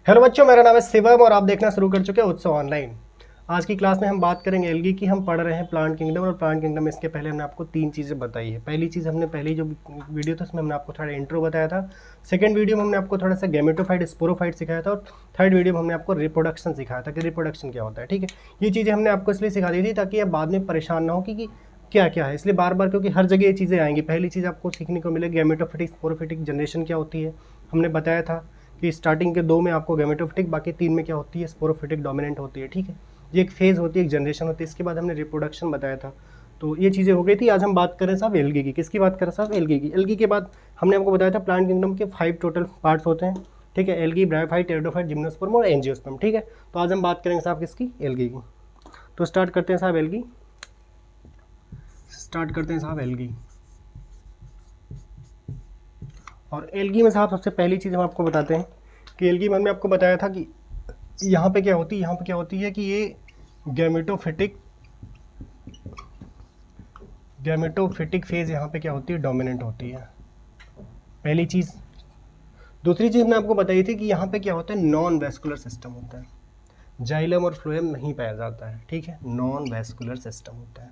Hello बच्चों, मेरा नाम है शिवम और आप देखना शुरू कर चुके हैं उत्सव ऑनलाइन। आज की क्लास में हम बात करेंगे एल्गी की। हम पढ़ रहे हैं प्लांट किंगडम, और प्लांट किंगडम इसके पहले हमने आपको 3 चीज़ें बताई है। पहली चीज़ हमने पहली जो वीडियो था उसमें हमने आपको थोड़ा इंट्रो बताया था। सेकंड वीडियो में हमने आपको थोड़ा सा गैमेटोफाइट स्पोरोफाइट सिखाया था, और थर्ड वीडियो में हमने आपको रिप्रोडक्शन सिखाया था कि रिप्रोडक्शन क्या होता है। ठीक है, ये चीज़ें हमने आपको इसलिए सिखा दी थी ताकि आप बाद में परेशान ना हो कि क्या क्या है, इसलिए बार बार, क्योंकि हर जगह ये चीज़ें आएंगी। पहली चीज़ आपको सीखने को मिलेगी गैमेटोफिटिक स्पोरोफिटिक जनरेशन क्या होती है। हमने बताया था कि स्टार्टिंग के 2 में आपको गैमेटोफिटिक, बाकी 3 में क्या होती है, स्पोरोफिटिक डोमिनेंट होती है। ठीक है, ये एक फेज़ होती है, एक जनरेशन होती है। इसके बाद हमने रिप्रोडक्शन बताया था। तो ये चीज़ें हो गई थी। आज हम बात करें साहब एल्गी की। किसकी बात करें साहब? एल्गी की। एल्गी के बाद हमने आपको बताया था प्लांट किंगडम के 5 टोटल पार्ट्स होते हैं। ठीक है, एल्गी, ब्रायोफाइट, टेरिडोफाइट, जिम्नोस्पर्म और एंजियोस्पर्म। ठीक है, तो आज हम बात करेंगे साहब किसकी? एल्गी की। तो स्टार्ट करते हैं साहब एल्गी। और एल्गी में साहब सबसे पहली चीज़ हम आपको बताते हैं कि एल्गी में हमने आपको बताया था कि यहाँ पे क्या होती है कि ये गैमेटोफिटिक फेज यहाँ पे क्या होती है, डोमिनेंट होती है, पहली चीज़। दूसरी चीज़ हमने आपको बताई थी कि यहाँ पे क्या होता है, नॉन वेस्कुलर सिस्टम होता है, जाइलम और फ्लोएम नहीं पाया जाता है। ठीक है, नॉन वेस्कुलर सिस्टम होता है,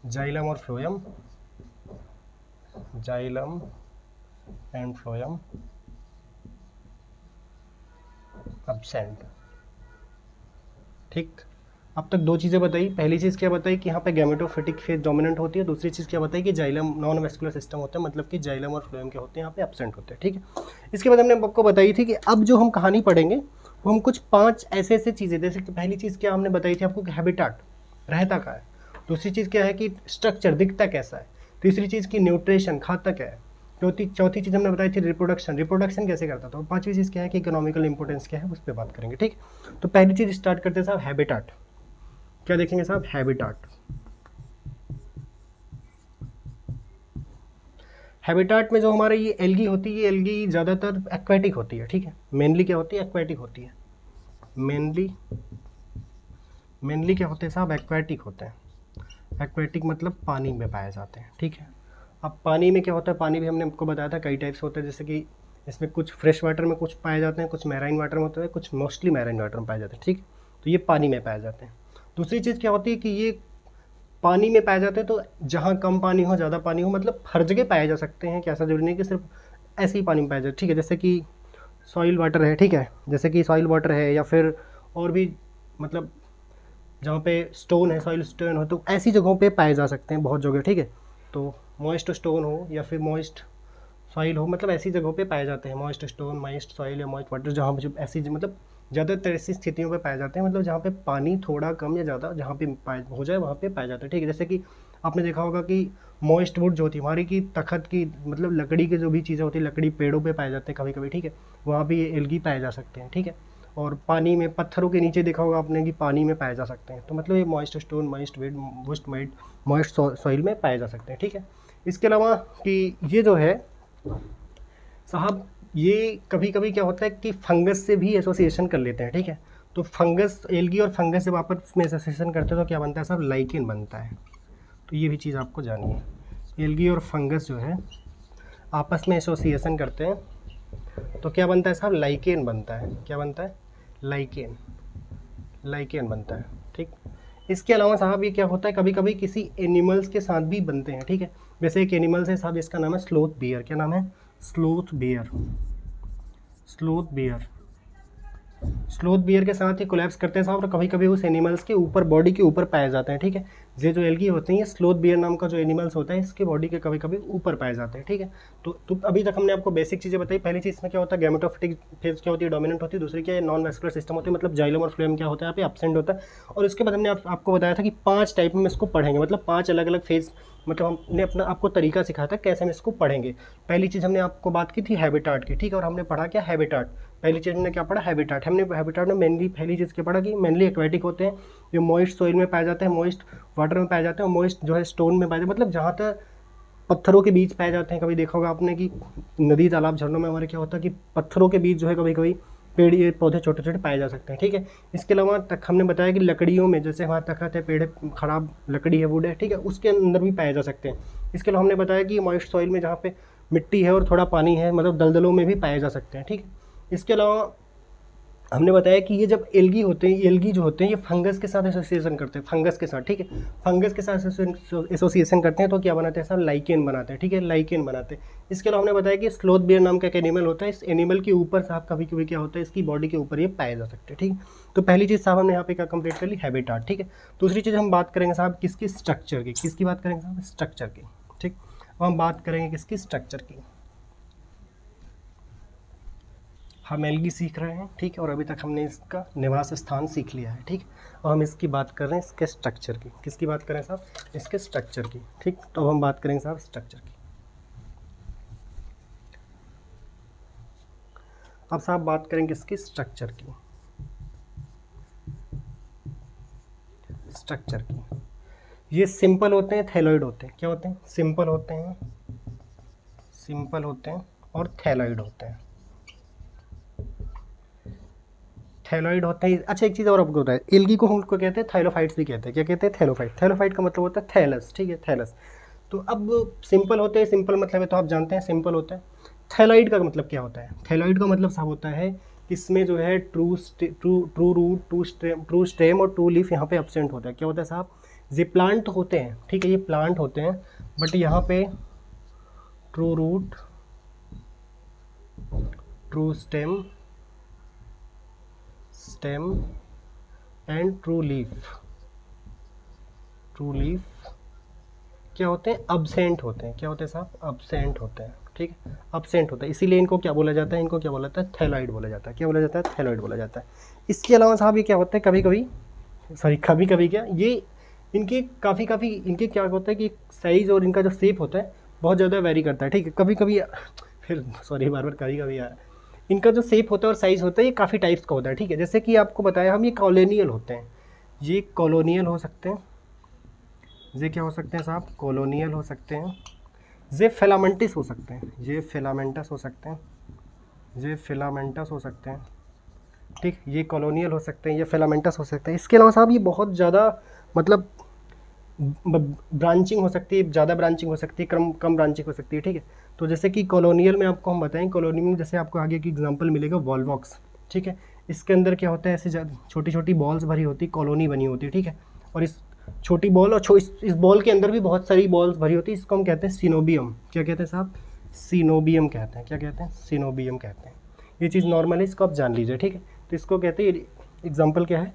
जाइलम और phloem, xylem and phloem absent. ठीक, अब तक 2 चीज़ें बताई। पहली चीज़ क्या बताई कि यहाँ पे गैमेटोफिटिक फेज डोमिनेंट होती है। दूसरी चीज़ क्या बताई कि जाइलम नॉन वेस्कुलर सिस्टम होता है, मतलब कि जाइलम और फ्लोएम क्या होते हैं, यहाँ पे एब्सेंट होते हैं। ठीक है, इसके बाद हमने आपको बताई थी कि अब जो हम कहानी पढ़ेंगे वो हम कुछ 5 ऐसे चीज़ें, जैसे कि पहली चीज़ क्या हमने बताई थी आपको कि हैबिटाट, रहता कहाँ है। दूसरी चीज़ क्या है कि स्ट्रक्चर, दिखता कैसा है। तीसरी चीज़ की न्यूट्रिशन, खाता क्या है। चौथी चीज़ हमने बताई थी रिप्रोडक्शन कैसे करता था। और 5वीं चीज़ क्या है कि इकोनॉमिकल इंपॉर्टेंस क्या है, उस पर बात करेंगे। ठीक, तो पहली चीज़ स्टार्ट करते हैं साहब, हैबिटाट। क्या देखेंगे साहब? हैबिटाट में जो हमारे ये एल्गी होती है, ये एल्गी ज़्यादातर एक्वेटिक होती है। ठीक है, मेनली क्या होती है, एक्वेटिक होती है। मेनली क्या होते हैं साहब, एक्वेटिक होते हैं। एक्वेटिक मतलब पानी में पाए जाते हैं। ठीक है, अब पानी में क्या होता है, पानी भी हमने आपको बताया था कई टाइप्स होते हैं, जैसे कि इसमें कुछ फ्रेश वाटर में कुछ पाए जाते हैं, कुछ मैराइन वाटर में होते हैं, कुछ मोस्टली मैराइन वाटर में पाए जाते हैं। ठीक, तो ये पानी में पाए जाते हैं। दूसरी चीज़ क्या होती है कि ये पानी में पाए जाते हैं, तो जहाँ कम पानी हो, ज़्यादा पानी हो, मतलब हर जगह पाए जा सकते हैं। कि ऐसा जरूरी नहीं कि सिर्फ ऐसे ही पानी में पाए जाते। ठीक है, जैसे कि सॉइल वाटर है। ठीक है, जैसे कि सॉइल वाटर है, या फिर और भी, मतलब जहाँ पे स्टोन है, सॉइल स्टोन हो, तो ऐसी जगहों पे पाए जा सकते हैं बहुत जगह। ठीक है, तो मॉइस्ट स्टोन हो या फिर मॉइस्ट सॉइल हो, मतलब ऐसी जगहों पे पाए जाते हैं। मॉइस्ट स्टोन, मॉइस्ट सॉइल या मॉइस्ट वाटर, जहाँ पे ऐसी मतलब ज़्यादातर ऐसी स्थितियों पे पाए जाते हैं, मतलब जहाँ पे पानी थोड़ा कम या ज़्यादा जहाँ पे पाए हो जाए वहाँ पे पाए जाते हैं। ठीक है, जैसे कि आपने देखा होगा कि मॉइस्ट वुड जो होती है हमारी की तखत की, मतलब लकड़ी की जो भी चीज़ें होती है, लकड़ी पेड़ों पे पाए जाते हैं कभी कभी। ठीक है, वहाँ भी ये एल्गी पाए जा सकते हैं। ठीक है, और पानी में, पत्थरों के नीचे देखा होगा आपने कि पानी में पाए जा सकते हैं। तो मतलब ये मॉइस्ट स्टोन, मॉइस्ट वेड, मॉइस्ट सॉइल में पाए जा सकते हैं। ठीक है, इसके अलावा कि ये जो है साहब, ये कभी कभी क्या होता है कि फंगस से भी एसोसिएशन कर लेते हैं। ठीक है, तो फंगस, एल्गी और फंगस जब आपस में एसोसिएशन करते हैं तो क्या बनता है साहब, लाइकेन बनता है। तो ये भी चीज़ आपको जाननी है, एल्गी और फंगस जो है आपस में एसोसिएशन करते हैं तो क्या बनता है साहब, लाइकेन बनता है। क्या बनता है? लाइकेन बनता है। ठीक, इसके अलावा साहब ये क्या होता है, कभी कभी किसी एनिमल्स के साथ भी बनते हैं। ठीक है, वैसे एक एनिमल्स है साहब, इसका नाम है स्लोथ बियर। क्या नाम है? Sloth beer. स्लोथ बियर के साथ ही कोलैप्स करते हैं साहब, और कभी कभी उस एनिमल्स के ऊपर, बॉडी के ऊपर पाए जाते हैं। ठीक है, ये जो एल्गी होती है, स्लोथ बियर नाम का जो एनिमल्स होता है, इसके बॉडी के कभी कभी ऊपर पाए जाते हैं। ठीक है, तो अभी तक हमने आपको बेसिक चीज़ें बताई। पहली चीज़ में क्या होता है, गैमेटोफिटिक फेज क्या होती है, डोमिनेंट होती है। दूसरी क्या है, नॉन वेस्कुलर सिस्टम होती है, मतलब जाइलम और फ्लोएम क्या होता है, यहाँ पे एब्सेंट होता है। और उसके बाद हमने आपको बताया था कि 5 टाइप में इसको पढ़ेंगे, मतलब 5 अलग अलग फेज, मतलब हमने अपना आपको तरीका सिखाया था कैसे हम इसको पढ़ेंगे। पहली चीज़ हमने आपको बात की थी हैबिटाट की। ठीक है, और हमने पढ़ा क्या, हैबिटाट। पहली चीज़ हमने क्या पढ़ा, हैबिटाट। हमने हैबिटाट में मेनली पहली चीज़ क्या पढ़ा कि मेनली एक्वेटिक होते हैं, जो मॉइस्ट सॉइल में पाए जाते हैं, मॉइस्ट वाटर में पाए जाते हैं, और मॉइस्ट जो है स्टोन में पाए जाते हैं, मतलब जहाँ तक पत्थरों के बीच पाए जाते हैं। कभी देखा होगा आपने कि नदी, तालाब, झरनों में हमारे क्या होता है कि पत्थरों के बीच जो है कभी कभी पेड़, ये पौधे छोटे छोटे पाए जा सकते हैं। ठीक है, इसके अलावा तक हमने बताया कि लकड़ियों में, जैसे हमारे तखत है, पेड़, खराब लकड़ी है, वुड है, ठीक है, उसके अंदर भी पाए जा सकते हैं। इसके अलावा हमने बताया कि मॉइस्ट सॉइल में, जहाँ पे मिट्टी है और थोड़ा पानी है, मतलब दलदलों में भी पाए जा सकते हैं, ठीक है। इसके अलावा हमने बताया कि ये जब एल्गी होते हैं, एल्गी जो होते हैं ये फंगस के साथ एसोसिएशन करते हैं, फंगस के साथ, ठीक है। फंगस के साथ एसोसिएशन करते हैं तो क्या बनाते हैं साहब, लाइकेन बनाते हैं, ठीक है, लाइकेन बनाते हैं। इसके अलावा हमने बताया कि स्लोथ बियर नाम का एक एनिमल होता है, इस एनिमल के ऊपर साहब कभी कभी क्या होता है, इसकी बॉडी के ऊपर ये पाए जा सकते हैं, ठीक है। तो पहली चीज़ साहब हमने यहाँ पे क्या कंप्लीट कर ली, हैबिटाट, ठीक है। दूसरी चीज़ हम बात करेंगे साहब किसकी, स्ट्रक्चर की। किसकी बात करेंगे साहब, स्ट्रक्चर की, ठीक। अब हम बात करेंगे किसकी, स्ट्रक्चर की। हम एल्गी सीख रहे हैं, ठीक है, और अभी तक हमने इसका निवास स्थान सीख लिया है, ठीक। और हम इसकी बात कर रहे हैं इसके स्ट्रक्चर की। किसकी बात करें साहब, इसके स्ट्रक्चर की, ठीक। तो अब हम बात करेंगे साहब स्ट्रक्चर की। अब साहब बात करेंगे इसकी स्ट्रक्चर की, स्ट्रक्चर की। ये सिंपल होते हैं, थैलॉइड होते हैं, क्या होते हैं, सिंपल होते हैं, सिंपल होते हैं और थैलॉइड होते हैं, थैलॉइड होते हैं। अच्छा एक चीज़ और आपको बताया, एल्गी को हम कहते हैं थाइलोफाइट्स भी कहते हैं, क्या कहते हैं, थैलोफाइट। थैलोफाइट का मतलब होता है थैलस, ठीक है, थैलस। तो अब सिंपल होते हैं, सिंपल मतलब है तो आप जानते हैं सिंपल होता है। थैलॉइड का मतलब क्या होता है, थैलॉइड का मतलब साहब होता है इसमें जो है ट्रू रूट, ट्रू स्टेम और ट्रू लीफ यहाँ पे एब्सेंट होता है। क्या होता है साहब, ये प्लांट होते हैं, ठीक है, ये प्लांट होते हैं, बट यहाँ पे true root, true stem and true leaf क्या होते हैं, अब्सेंट होते हैं। क्या होते हैं साहब, अब्सेंट होते हैं, ठीक है, अब्सेंट होता है। इसीलिए इनको क्या बोला जाता है, इनको क्या बोला जाता है, थैलॉइड बोला जाता है। क्या बोला जाता है, थैलॉइड बोला जाता है। इसके अलावा साहब ये क्या होता है, कभी कभी क्या ये इनके काफ़ी इनके क्या होता है कि साइज़ और इनका जो शेप होता है बहुत ज़्यादा वेरी करता है, ठीक है। कभी कभी फिर सॉरी बार कभी यार, इनका जो शेप होता है और साइज़ होता है ये काफ़ी टाइप्स का होता है, ठीक है। जैसे कि आपको बताया हम, ये कॉलोनियल होते हैं, ये कॉलोनियल हो सकते हैं, ये क्या हो सकते हैं साहब, कॉलोनियल हो सकते हैं, ये फिलामेंटस हो सकते हैं, ये फिलामेंटस हो सकते हैं, ये फिलामेंटस हो सकते हैं, ठीक। ये कॉलोनियल हो सकते हैं, ये फिलामेंटस हो सकते हैं। इसके अलावा साहब ये बहुत ज़्यादा मतलब ब्रांचिंग हो सकती है, ज़्यादा ब्रांचिंग हो सकती है, कम ब्रांचिंग हो सकती है, ठीक है। तो जैसे कि कॉलोनियल में आपको हम बताएं, कॉलोनियल में जैसे आपको आगे की एग्जांपल मिलेगा वॉलवॉक्स, ठीक है। इसके अंदर क्या होता है, ऐसे छोटी छोटी बॉल्स भरी होती, कॉलोनी बनी होती है, ठीक है। और इस छोटी बॉल और इस बॉल के अंदर भी बहुत सारी बॉल्स भरी होती है, इसको हम कहते हैं सिनोबियम। क्या कहते हैं साहब, सिनोबियम कहते हैं। क्या कहते हैं, सिनोबियम कहते हैं। ये चीज़ नॉर्मल है, इसको आप जान लीजिए, ठीक है। तो इसको कहते हैं, एग्जाम्पल क्या है,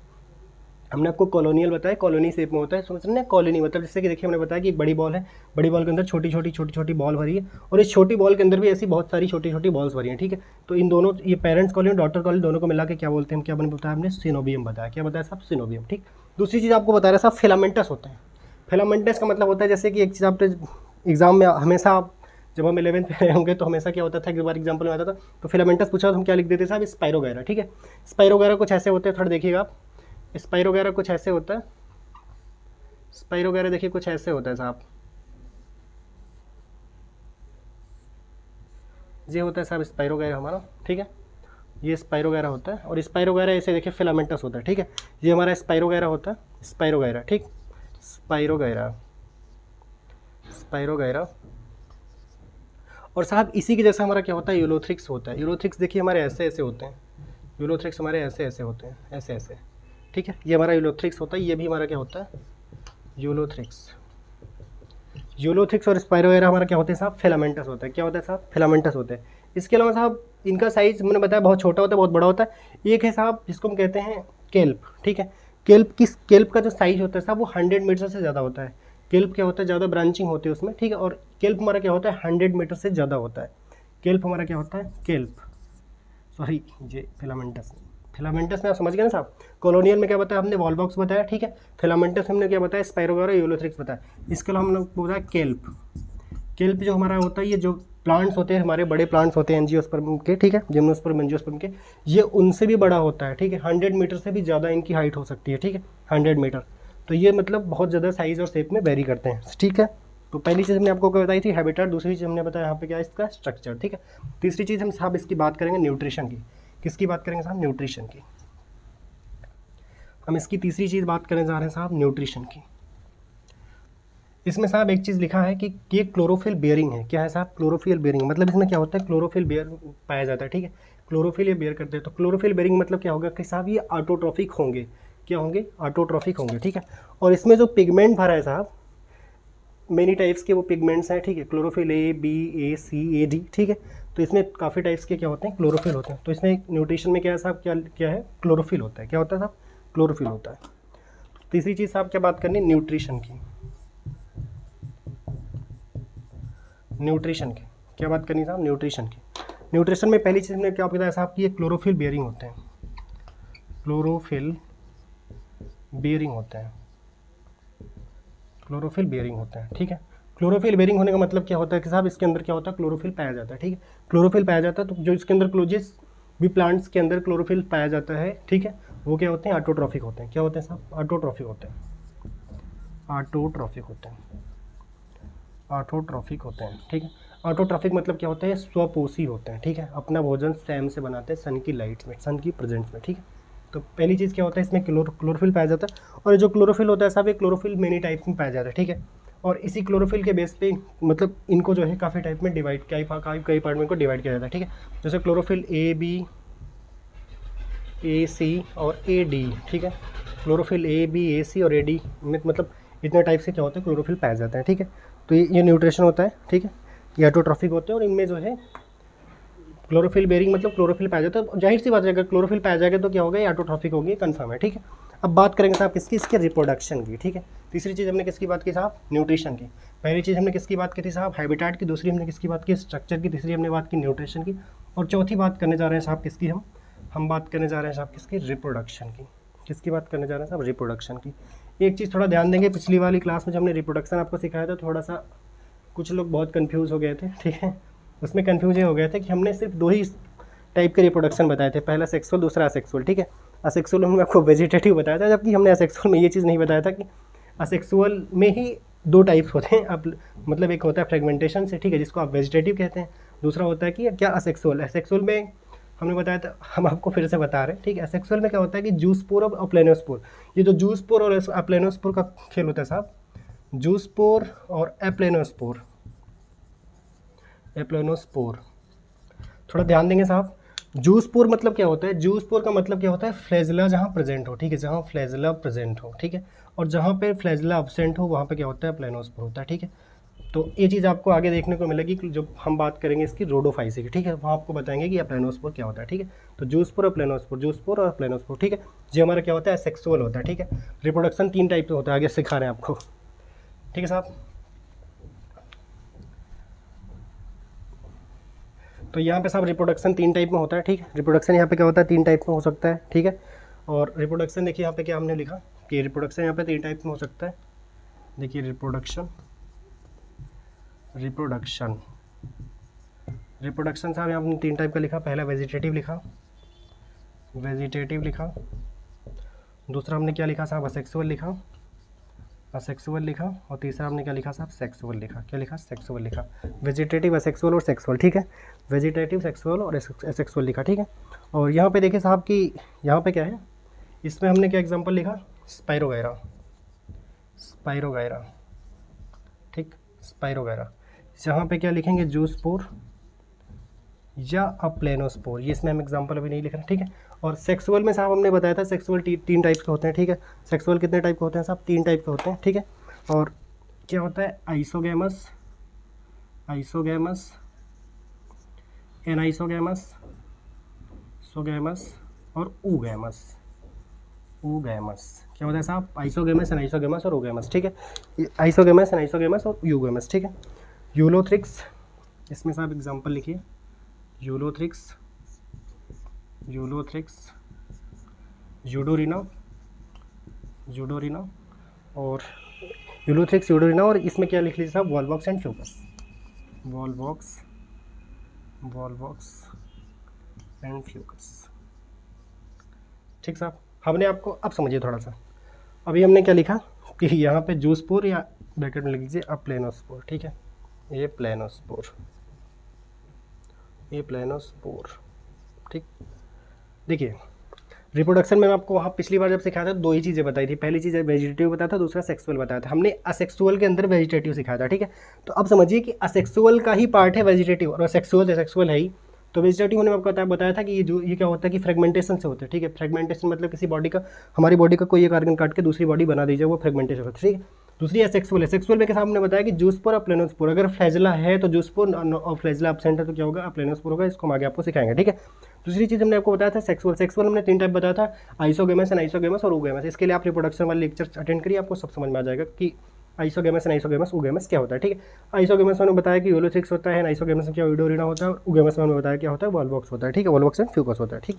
हमने आपको कॉलोनियल बताया, कॉलोनी शेप में होता है, समझ रहे हैं, कॉलोनी मतलब जैसे कि देखिए हमने बताया कि एक बड़ी बॉल है, बड़ी बॉल के अंदर छोटी छोटी बॉल भरी है, और इस छोटी बॉल के अंदर भी ऐसी बहुत सारी छोटी छोटी बॉल्स भरी हैं, ठीक है। तो इन दोनों, ये पेरेंट्स कॉलोनी, डॉटर कॉलोनी, दोनों को मिला के क्या बोलते हैं, क्या बने बताया हमने, सिनोबियम बताया। क्या बताया साहब, सिनोबियम, ठीक। दूसरी चीज़ आपको बता रहा साहब, फिलामेंटस होते हैं। फिलामेंटस का मतलब होता है, जैसे कि एक चीज़ आपने एग्जाम में हमेशा आप, जब हम 11th में होंगे तो हमेशा क्या होता था, एक बार एग्जाम्पल में आता था तो फिलामेंटस पूछा तो हम क्या लिख देते साहब, स्पाइरोगैरा, ठीक है। स्पाइरोगैरा कुछ ऐसे होते हैं, थोड़ा देखिएगा आप, स्पाइरोगैरा कुछ ऐसे होता है, स्पाइरोगैरा देखिए कुछ ऐसे होता है साहब, ये होता है साहब स्पाइरोगैरा हमारा, ठीक है। ये स्पाइरोगैरा होता है, और स्पाइरोगैरा ऐसे देखिए फिलामेंटस होता है, ठीक है। ये हमारा स्पाइरोगैरा होता है, स्पाइरोगैरा, ठीक, स्पाइरोगैरा, स्पाइरोगैरा। और साहब इसी के जैसा हमारा क्या होता है, यूलोथ्रिक्स होता है। यूलोथ्रिक्स देखिए हमारे ऐसे ऐसे होते हैं, यूलोथ्रिक्स हमारे ऐसे ऐसे होते हैं, ऐसे ऐसे, ठीक है। ये हमारा यूलोथ्रिक्स होता है, ये भी हमारा क्या होता है, यूलोथ्रिक्स। यूलोथ्रिक्स और स्पाइरोगैरा हमारा क्या होते हैं साहब, फिलामेंटस होता है। क्या होता है साहब, फिलामेंटस होते हैं। इसके अलावा साहब इनका साइज मैंने बताया बहुत छोटा होता है, बहुत बड़ा होता है। एक है साहब जिसको हम कहते हैं केल्प, ठीक है। केल्प का जो साइज होता है साहब वो 100 मीटर से ज़्यादा होता है। केल्प क्या होता है, ज़्यादा ब्रांचिंग होती है उसमें, ठीक है। और केल्प हमारा क्या होता है, 100 मीटर से ज़्यादा होता है। केल्प हमारा क्या होता है, केल्प, सॉरी ये फिलामेंटस, फिलामेंटस में आप समझ गए ना साहब। कॉलोनियल में क्या बताया हमने, वॉलवॉक्स बताया, ठीक है। फिलामेंटस हमने क्या बताया, स्पाइरोगैरा, यूलोथ्रिक्स बताया। इसके अलावा हम लोग बताया केल्प। केल्प जो हमारा होता है, ये जो प्लांट्स होते हैं, हमारे बड़े प्लांट्स होते हैं एंजियोस्पर्म के, ठीक है, जिम्नोस्पर्म एंजियोस्पर्म के, ये उनसे भी बड़ा होता है, ठीक है। 100 मीटर से भी ज़्यादा इनकी हाइट हो सकती है, ठीक है, 100 मीटर। तो ये मतलब बहुत ज़्यादा साइज़ और शेप में वेरी करते हैं, ठीक है। तो पहली चीज़ हमने आपको बताई थी हैबिटेट, दूसरी चीज़ हमने बताया यहाँ पे क्या है, इसका स्ट्रक्चर, ठीक है। तीसरी चीज़ हम साहब इसकी बात करेंगे न्यूट्रिशन की। किसकी बात करेंगे साहब, न्यूट्रिशन की। हम इसकी तीसरी चीज़ बात करने जा रहे हैं साहब, न्यूट्रिशन की। इसमें साहब एक चीज़ लिखा है कि ये क्लोरोफिल बेयरिंग है। क्या है साहब? Chlorophyll bearing. मतलब इसमें क्या होता है, क्लोरोफिल बेयर पाया जाता है, ठीक है। क्लोरोफिल ये बेयर करते हैं। तो क्लोरोफिल बेयरिंग मतलब क्या होगा कि साहब ये ऑटोट्रॉफिक होंगे। क्या होंगे? ऑटोट्रॉफिक होंगे, ठीक है। और इसमें जो पिगमेंट भरा है साहब, मेनी टाइप्स के वो पिगमेंट्स हैं, ठीक है। क्लोरोफिल ए, बी, ए, सी, ए, डी, ठीक है। तो इसमें काफ़ी टाइप्स के क्या होते हैं, क्लोरोफिल होते हैं। तो इसमें न्यूट्रिशन में क्या है साहब, क्या क्या है, क्लोरोफिल होता है। क्या होता है साहब? क्लोरोफिल होता है। तीसरी चीज़ साहब क्या बात करनी, न्यूट्रिशन की। न्यूट्रिशन की क्या बात करनी साहब, न्यूट्रिशन की। न्यूट्रिशन में पहली चीज़ हमने क्या बताया साहब कि ये क्लोरोफिल बेयरिंग होते हैं। क्लोरोफिल बेयरिंग होते हैं। क्लोरोफिल बेयरिंग होते हैं, ठीक है। क्लोरोफिल बेयरिंग होने का मतलब क्या होता है कि साहब इसके अंदर क्या होता है, क्लोरोफिल पाया जाता है, ठीक है। क्लोरोफिल पाया जाता है तो जो इसके अंदर जिस भी प्लांट्स के अंदर क्लोरोफिल पाया जाता है, ठीक है, वो क्या होते हैं, ऑटोट्रॉफिक होते हैं। क्या होते हैं साहब? ऑटोट्रॉफिक होते हैं। ऑटोट्रॉफिक होते हैं। ऑटोट्रॉफिक होते हैं, ठीक है। ऑटोट्रॉफिक मतलब क्या होता है, स्वपोषी होते हैं, ठीक है। अपना भोजन स्वयं से बनाते हैं सन की लाइट में, सन की प्रेजेंस में, ठीक है। तो पहली चीज़ क्या होता है, इसमें क्लोरोफिल पाया जाता है। और जो क्लोरोफिल होता है साहब, ये क्लोरोफिल मेनी टाइप में पाया जाता है, ठीक है। और इसी क्लोरोफिल के बेस पे मतलब इनको जो है काफ़ी टाइप में डिवाइड, कई पार्ट में इनको डिवाइड किया जाता है, ठीक है। जैसे क्लोरोफिल ए, बी, ए, सी और ए, डी, ठीक है। क्लोरोफिल ए, बी, ए, सी और ए, डी में मतलब इतने टाइप से क्या होते हैं, क्लोरोफिल पाए जाते हैं, ठीक है। तो ये न्यूट्रिशन होता है, ठीक है। ये ऑटोट्रॉफिक होते हैं और इनमें जो है क्लोरोफिल बेयरिंग मतलब क्लोरोफिल पाया जाता है। तो जाहिर सी बात है अगर क्लोरोफिल पाया जाएगा तो क्या होगा, ये ऑटोट्रॉफिक होगी, कंफर्म है, ठीक है। अब बात करेंगे साहब किसकी, इसके रिप्रोडक्शन की, ठीक है। तीसरी चीज़ हमने किसकी बात की साहब, न्यूट्रिशन की। पहली चीज़ हमने किसकी बात की थी साहब, हैबिटेट की। दूसरी हमने किसकी बात की, स्ट्रक्चर की। तीसरी हमने बात की न्यूट्रिशन की। और चौथी बात करने जा रहे हैं साहब किसकी, हम बात करने जा रहे हैं साहब किसकी, रिप्रोडक्शन की। किसकी बात करने जा रहे हैं साहब, रिप्रोडक्शन की। एक चीज़ थोड़ा ध्यान देंगे, पिछली वाली क्लास में जब हमने रिप्रोडक्शन आपको सिखाया था, थोड़ा सा कुछ लोग बहुत कंफ्यूज हो गए थे, ठीक है। उसमें कंफ्यूज ये हो गए थे कि हमने सिर्फ दो ही टाइप के रिप्रोडक्शन बताए थे, पहला सेक्सुअल, दूसरा असेक्सुअल, ठीक है। असेक्सुअल में हमने आपको वेजिटेटिव बताया था, जबकि हमने असेक्सुअल में ये चीज़ नहीं बताया था कि असेक्सुअल में ही दो टाइप्स होते हैं। अब मतलब एक होता है फ्रेगमेंटेशन से, ठीक है, जिसको आप वेजिटेटिव कहते हैं। दूसरा होता है कि क्या, असेक्सुअल। असेक्सुअल में हमने बताया था, हम आपको फिर से बता रहे हैं, ठीक है। असेक्सुअल में क्या होता है कि जूस्पोर और अप्लेनोस्पोर, ये जो जूस्पोर और अप्लेनोस्पोर का खेल होता है साहब, जूस्पोर और एप्लेनोस्पोर, एप्लेनोस्पोर, थोड़ा ध्यान देंगे साहब। जूस्पोर मतलब क्या होता है, जूस्पोर का मतलब क्या होता है, फ्लैजिला जहाँ प्रेजेंट हो, ठीक है, जहाँ फ्लैजिला प्रेजेंट हो, ठीक है। और जहाँ पे फ्लैजिला एब्सेंट हो वहाँ पे क्या होता है, प्लेनोस्पोर होता है, ठीक है। तो ये चीज़ आपको आगे देखने को मिलेगी कि जब हम बात करेंगे इसकी रोडोफाइसी की, ठीक है, वहाँ आपको बताएंगे कि प्लेनोस्पोर क्या होता है, ठीक है। तो जूस्पोर और प्लेनोस्पोर, जूस्पोर और प्लेनोस्पोर, ठीक है। ये हमारा क्या होता है, सेक्सुअल होता है, ठीक है। रिप्रोडक्शन तीन टाइप से होता है, आगे सिखा रहे हैं आपको, ठीक है साहब। तो यहाँ पे साहब रिप्रोडक्शन तीन टाइप में होता है, ठीक है। रिप्रोडक्शन यहाँ पे क्या होता है, तीन टाइप में हो सकता है, ठीक है। और रिप्रोडक्शन देखिए यहाँ पे क्या हमने लिखा कि रिप्रोडक्शन यहाँ पे तीन टाइप में हो सकता है। देखिए रिप्रोडक्शन, रिप्रोडक्शन, रिप्रोडक्शन साहब यहाँ हमने तीन टाइप का लिखा। पहला वेजिटेटिव लिखा, वेजिटेटिव लिखा। दूसरा हमने क्या लिखा साहब, असेक्सुअल लिखा, असेक्सुअल लिखा। और तीसरा हमने क्या लिखा साहब, सेक्सुअल लिखा। क्या लिखा, सेक्सुअल लिखा। वेजिटेटिव, असेक्सुअल और सेक्सुअल, ठीक है। वेजिटेटिव, सेक्सुअल और असेक्सुअल लिखा, ठीक है। और यहाँ पे देखिए साहब कि यहाँ पे क्या है, इसमें हमने क्या एग्जांपल लिखा, स्पाइरोगैरा, स्पाइरोगैरा, ठीक, स्पाइरोगैरा। यहाँ पे क्या लिखेंगे, जूस्पोर या अप्लेनोस्पोर, ये इसमें हम एग्जांपल अभी नहीं लिख रहे, ठीक है। और सेक्सुअल में साहब हमने बताया था सेक्सुअल तीन टाइप के होते हैं, ठीक है। सेक्सुअल कितने टाइप के होते हैं साहब, तीन टाइप के होते हैं, ठीक है। और क्या होता है, आइसोगैमस, आइसोगैमस, एनाइसोगैमस, सोगैमस और ऊगैमस, ऊगैमस। क्या होता है साहब, आइसोगैमस, एनाइसोगैमस और ऊगैमस, ठीक है। आइसोगैमस, एनाइसोगैमस और यूगैमस, ठीक है। यूलोथ्रिक्स, इसमें साहब एग्जांपल लिखिए, यूलोथ्रिक्स, यूलोथ्रिक्स, यूडोरिना, यूडोरिना और यूलोथ्रिक्स, यूडोरिना। और इसमें क्या लिख लीजिए साहब, Volvox and Fucus, Volvox, Volvox and Fucus, ठीक साहब। हमने आपको, अब समझिए थोड़ा सा, अभी हमने क्या लिखा कि यहाँ पे जूस्पोर या ब्रैकेट में लिख लीजिए अप्लेनोस्पोर, ठीक है। ये प्लेनोस्पोर, ये प्लेनोस्पोर, ठीक। देखिए रिप्रोडक्शन में आपको वहाँ पिछली बार जब सिखाया था दो ही चीज़ें बताई थी, पहली चीज़ वेजिटेटिव बताया था, दूसरा सेक्सुअल बताया था। हमने असेक्सुअल के अंदर वेजिटेटिव सिखाया था, ठीक है। तो अब समझिए कि असेक्सुअल का ही पार्ट है वेजिटेटिव, और सेक्सुअल है ही। तो वेजिटेटिव ने आपको बताया था कि ये क्या होता है कि फ्रेगमेंटेशन से होता है, ठीक है। फ्रेगमेंटेशन मतलब किसी बॉडी का, हमारी बॉडी का कोई एक ऑर्गन काट के दूसरी बॉडी बना दी जाए, वो फ्रेगमेंटेशन होता है, ठीक है। दूसरी एसेक्सुअल है। सेक्सुअल में कैसा हमने बताया कि जूस्पोर और प्लेनोस्पोर, अगर फ्लैजिला है तो जूस्पोर और फ्लैजिला एब्सेंट है तो क्या होगा, प्लेनोस्पोर होगा। इसको हम आगे आपको सिखाएंगे, ठीक है। दूसरी चीज़ हमने आपको बताया था सेक्सुअल हमने 3 टाइप बताया था, आइसोगेमस, एनाइसोगेमस और ओगेमस। इसके लिए आप रिप्रोडक्शन वाले लेक्चर अटेंड करिए, आपको सब समझ में आ जाएगा कि आइसोगेमस, एनाइसोगेमस, ओगेमस क्या होता है, ठीक है। आइसोगेमस में बताया कि यूलोथिक्स होता है, एनाइसोगेमस में क्या यूडोरिना होता है, और ओगेमस में बताया क्या होता है, वॉल्वॉक्स होता है, ठीक है। वॉल्वॉक्स एंड फ्यूकस होता है, ठीक।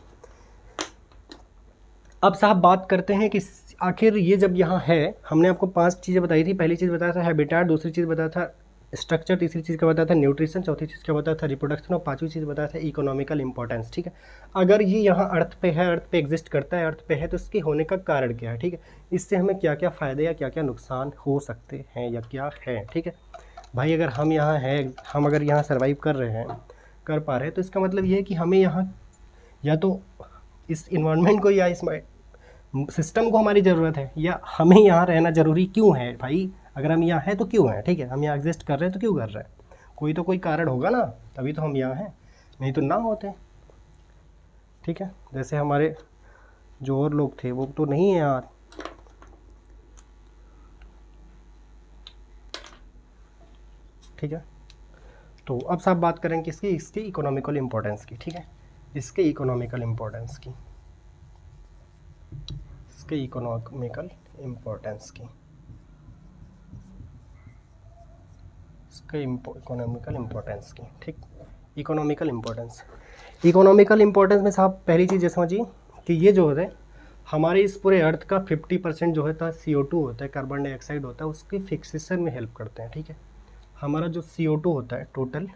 अब साहब बात करते हैं कि आखिर ये जब यहाँ है, हमने आपको 5 चीज़ें बताई थी। पहली चीज़ बताया था हैबिटेट, दूसरी चीज़ बताया था स्ट्रक्चर, तीसरी चीज़ क्या बताया था न्यूट्रिशन, चौथी चीज़ क्या बताया था रिप्रोडक्शन, और पांचवी चीज़ बताया था इकोनॉमिकल इंपॉर्टेंस, ठीक है। अगर ये यहाँ अर्थ पे है, अर्थ पे एग्जिस्ट करता है, अर्थ पे है, तो इसके होने का कारण क्या है, ठीक है। इससे हमें क्या क्या फ़ायदे या क्या क्या नुकसान हो सकते हैं या क्या है, ठीक है। भाई अगर हम यहाँ हैं, हम अगर यहाँ सर्वाइव कर रहे हैं, कर पा रहे हैं, तो इसका मतलब ये है कि हमें यहाँ या तो इस इन्वायरमेंट को या इस सिस्टम को हमारी ज़रूरत है, या हमें यहाँ रहना ज़रूरी क्यों है भाई। अगर हम यहाँ हैं तो क्यों हैं, ठीक है। हम यहाँ एग्जिस्ट कर रहे हैं तो क्यों कर रहे हैं, कोई तो कोई कारण होगा ना, तभी तो हम यहाँ हैं, नहीं तो ना होते, ठीक है। जैसे हमारे जो और लोग थे वो तो नहीं है यार, ठीक है। तो अब साहब बात करेंगे इसकी इकोनॉमिकल इम्पोर्टेंस की, ठीक है। इसके इकोनॉमिकल इम्पोर्टेंस की, इसके इकोनॉमिकल इम्पोर्टेंस की, इसके इकोनॉमिकल इम्पोर्टेंस की, ठीक। इकोनॉमिकल इम्पोर्टेंस में साहब पहली चीज़ ये समझिए कि ये जो होता है हमारे इस पूरे अर्थ का 50% जो होता है CO2 होता है, कार्बन डाइऑक्साइड होता है, उसकी फिक्सेशन में हेल्प करते हैं, ठीक है। हमारा जो CO2 होता है टोटल,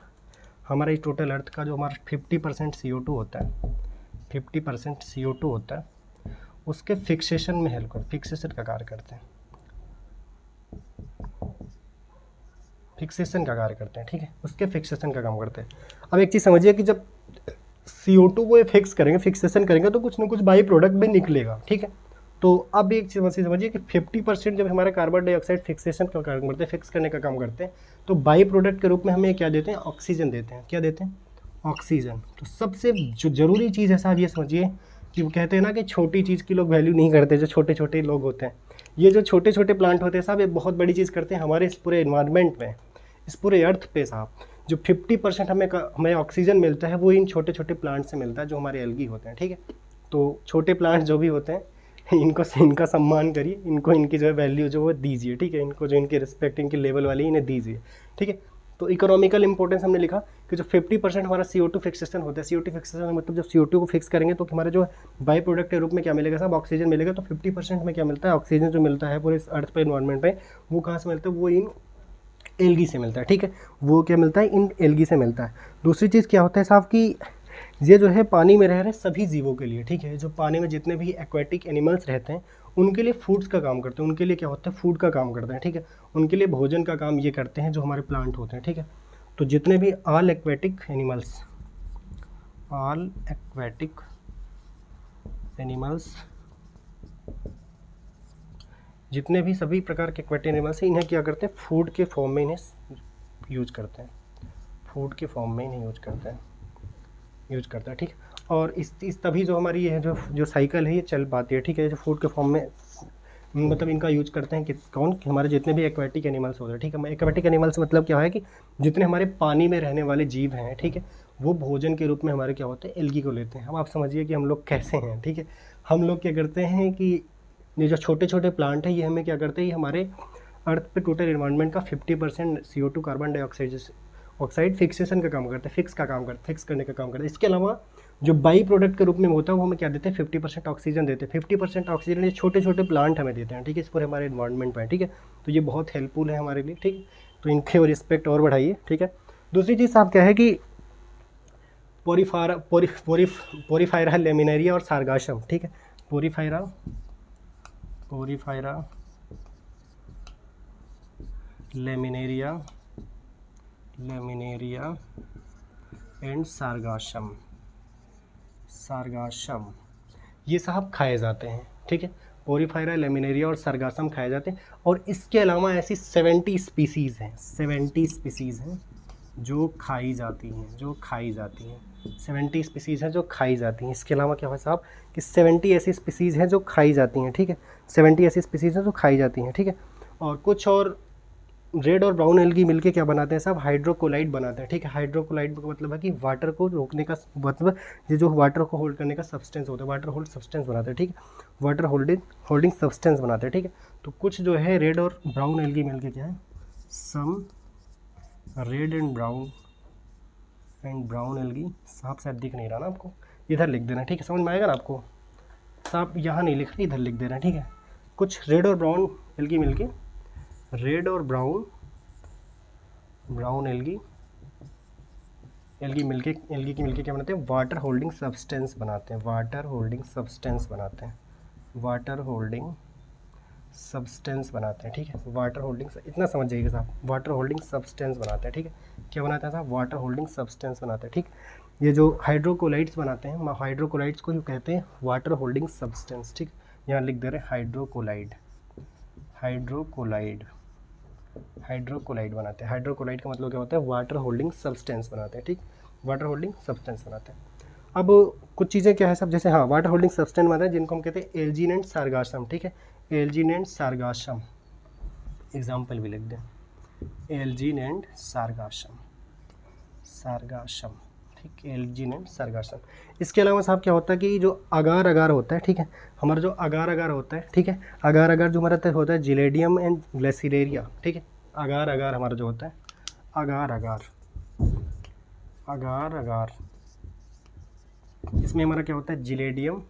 हमारे टोटल अर्थ का जो हमारा 50% CO2 होता है, 50% CO2 होता है, उसके फिक्सेशन में हेल्प करते, फिक्सेशन का कार्य करते हैं, फिक्सेशन का कार्य करते हैं, ठीक है। उसके फिक्सेशन का काम करते हैं। अब एक चीज़ समझिए कि जब CO2 को ये फिक्स करेंगे, फिक्सेशन करेंगे, तो कुछ ना कुछ बाई प्रोडक्ट भी निकलेगा, ठीक है। तो अब एक चीज़ समझिए कि 50% जब हमारा कार्बन डाइऑक्साइड फिक्सेशन का काम करते हैं, फिक्स करने का काम करते हैं, तो बाई प्रोडक्ट के रूप में हमें क्या देते हैं, ऑक्सीजन देते हैं। क्या देते हैं, ऑक्सीजन। तो सबसे जो ज़रूरी चीज़ है साहब ये समझिए कि वो कहते हैं ना कि छोटी चीज़ की लोग वैल्यू नहीं करते, जो छोटे छोटे लोग होते हैं, ये जो छोटे छोटे प्लांट होते हैं साहब, ये बहुत बड़ी चीज़ करते हैं हमारे इस पूरे इन्वायरमेंट में, इस पूरे अर्थ पे साहब। जो 50% हमें ऑक्सीजन मिलता है वो इन छोटे छोटे प्लांट से मिलता है, जो हमारे एल्गी होते हैं, ठीक है। तो छोटे प्लांट जो भी होते हैं इनका सम्मान करिए, इनको इनकी जो है वैल्यू जो वो दीजिए, ठीक है। इनको जो इनकी रिस्पेक्ट, इनकी लेवल वाली इन्हें दीजिए, ठीक है। तो इकोनॉमिकल इंपॉर्टेंस हमने लिखा कि जो 50% हमारा CO2 फिक्सेशन होता है, CO2 फिक्सेशन मतलब जब CO2 को फिक्स करेंगे तो हमारा जो बाई प्रोडक्ट के रूप में क्या मिलेगा साहब, ऑक्सीजन मिलेगा। तो 50% में क्या मिलता है, ऑक्सीजन जो मिलता है पूरे इस अर्थ पे, इन्वायरमेंट पे, वो कहाँ से मिलता है, वो इन एल्गी से मिलता है, ठीक है। वो क्या मिलता है, इन एल्गी से मिलता है। दूसरी चीज़ क्या होता है साहब कि ये जो है पानी में रह रहे सभी जीवों के लिए, ठीक है। जो पानी में जितने भी एक्वेटिक एनिमल्स रहते हैं उनके लिए फूड्स का काम करते हैं, उनके लिए क्या होता है, फूड का काम करते हैं, ठीक है। उनके लिए भोजन का काम ये करते हैं जो हमारे प्लांट होते हैं, ठीक है। तो जितने भी ऑल एक्वेटिक एनिमल्स, जितने भी सभी प्रकार के एक्वेटिक एनिमल्स हैं, इन्हें क्या करते हैं, फूड के फॉर्म में इन्हें यूज करते हैं, फूड के फॉर्म में इन्हें यूज करते हैं, ठीक। और इस तभी जो हमारी ये जो साइकिल है ये चल पाती है, ठीक है। जो फूड के फॉर्म में मतलब इनका यूज करते हैं कि कौन, हमारे जितने भी एक्वेटिक एनिमल्स होते हैं, ठीक है। एक्वेटिक एनिमल्स मतलब क्या है कि जितने हमारे पानी में रहने वाले जीव हैं, ठीक है, वो भोजन के रूप में हमारे क्या होते हैं, एल्गी को लेते हैं। अब आप समझिए कि हम लोग कैसे हैं, ठीक है। हम लोग क्या करते हैं कि ये जो छोटे छोटे प्लांट है ये हमें क्या करते हैं, ये हमारे अर्थ पे टोटल एनवायरनमेंट का 50% CO2 कार्बन डाइऑक्साइड फिक्सेशन का काम करते हैं, फिक्स करने का काम करते हैं। इसके अलावा जो बाई प्रोडक्ट के रूप में होता है वो हमें क्या देते हैं, 50% ऑक्सीजन देते हैं। 50% ऑक्सीजन ये छोटे छोटे प्लांट हमें देते हैं, ठीक है, इस पूरे हमारे एनवायरनमेंट में, ठीक है। तो ये बहुत हेल्पफुल है हमारे लिए, ठीक है। तो इनके और रिस्पेक्ट और बढ़ाइए, ठीक है। दूसरी चीज़ साहब क्या है कि पोरीफायरा लेमिनेरिया और सार्गासम, ठीक है। पोरीफायरा लेमिनेरिया एंड सार्गासम। ये साहब खाए जाते हैं, ठीक है। पोरीफायरा, लेमिनेरिया और सरगासम खाए जाते हैं। और इसके अलावा ऐसी 70 स्पीसीज़ हैं, 70 स्पीसीज़ हैं जो खाई जाती हैं, जो खाई जाती हैं। 70 स्पीसीज़ हैं जो खाई जाती हैं। इसके अलावा क्या है साहब कि 70 ऐसी स्पीसीज़ हैं जो खाई जाती हैं, ठीक है। 70 ऐसी स्पीसीज़ हैं जो खाई जाती हैं, ठीक है। और कुछ और रेड और ब्राउन एल्गी मिलके क्या बनाते हैं साहब, हाइड्रोकोलाइड बनाते हैं, ठीक है। हाइड्रोकोलाइड का मतलब है कि वाटर को रोकने का, मतलब ये जो वाटर को होल्ड करने का सब्सटेंस होता है, वाटर होल्ड सब्सटेंस बनाते हैं, ठीक है। वाटर होल्डिंग सब्सटेंस बनाते हैं, ठीक है। तो कुछ जो है रेड और ब्राउन एल्गी मिलके क्या है, some red and brown algae. साहब शायद दिख नहीं रहा ना आपको, इधर लिख देना, ठीक है। समझ में आएगा ना आपको साहब, यहाँ नहीं लिख रही, इधर लिख देना, ठीक है। कुछ रेड और ब्राउन एल्गी मिलके, रेड और ब्राउन एल्गी मिलके क्या बनाते हैं, वाटर होल्डिंग सब्सटेंस बनाते हैं, वाटर होल्डिंग सब्सटेंस बनाते हैं, वाटर होल्डिंग सब्सटेंस बनाते हैं, ठीक है। वाटर होल्डिंग, इतना समझ जाइएगा साहब, वाटर होल्डिंग सब्सटेंस बनाते हैं, ठीक है। क्या बनाता है साहब, वाटर होल्डिंग सब्सटेंस बनाते हैं, ठीक। ये जो हाइड्रोकोलाइड्स बनाते हैं, हाइड्रोकोलाइड्स को ही कहते हैं वाटर होल्डिंग सब्सटेंस, ठीक। यहाँ लिख दे रहे हैं हाइड्रोकोलाइड, हाइड्रोकोलाइड बनाते हैं। हाइड्रोकोलाइड का मतलब क्या होता है, वाटर होल्डिंग सब्सटेंस बनाते हैं, ठीक। वाटर होल्डिंग सब्सटेंस बनाते हैं। अब कुछ चीज़ें क्या है सब, जैसे हाँ वाटर होल्डिंग सब्सटेंस बनाते हैं जिनको हम कहते हैं एल्जीन एंड सार्गासम, ठीक है। एल्जीन एंड सार्गासम, एग्जाम्पल भी लिख दें, एल्जीन एंड सार्गासम, ठीक, एल्जीन एंड सार्गासम। इसके अलावा साहब क्या होता है कि जो अगार अगार होता है, ठीक है, हमारा जो अगार अगार होता है, ठीक है, अगार अगार जो हमारा होता है जिलेडियम एंड ग्लेसिलेरिया, ठीक है। अगार अगार हमारा जो होता है, अगार अगार इसमें हमारा क्या होता है, जिलेडियम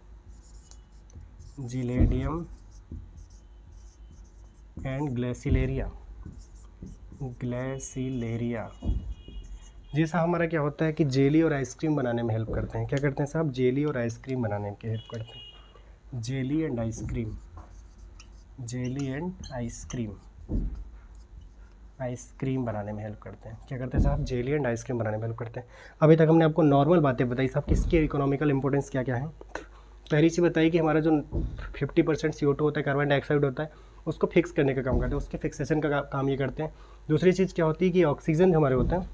एंड ग्लेसिलेरिया, जैसा हमारा क्या होता है कि जेली और आइसक्रीम बनाने में हेल्प करते हैं। क्या करते हैं साहब, जेली और आइसक्रीम बनाने में हेल्प करते हैं, जेली एंड आइसक्रीम बनाने में हेल्प करते हैं। क्या करते हैं साहब, जेली एंड आइसक्रीम बनाने में हेल्प करते हैं। अभी तक हमने आपको नॉर्मल बातें बताई साहब, किसकी इकोनॉमिकल इंपॉर्टेंस क्या क्या है। पहली चीज़ बताई कि हमारा जो 50% CO2 होता है, कार्बन डाइऑक्साइड होता है, उसको फिक्स करने का काम करते हैं, उसके फिक्सेशन का काम ये करते हैं। दूसरी चीज़ क्या होती है कि ऑक्सीजन हमारे होते हैं,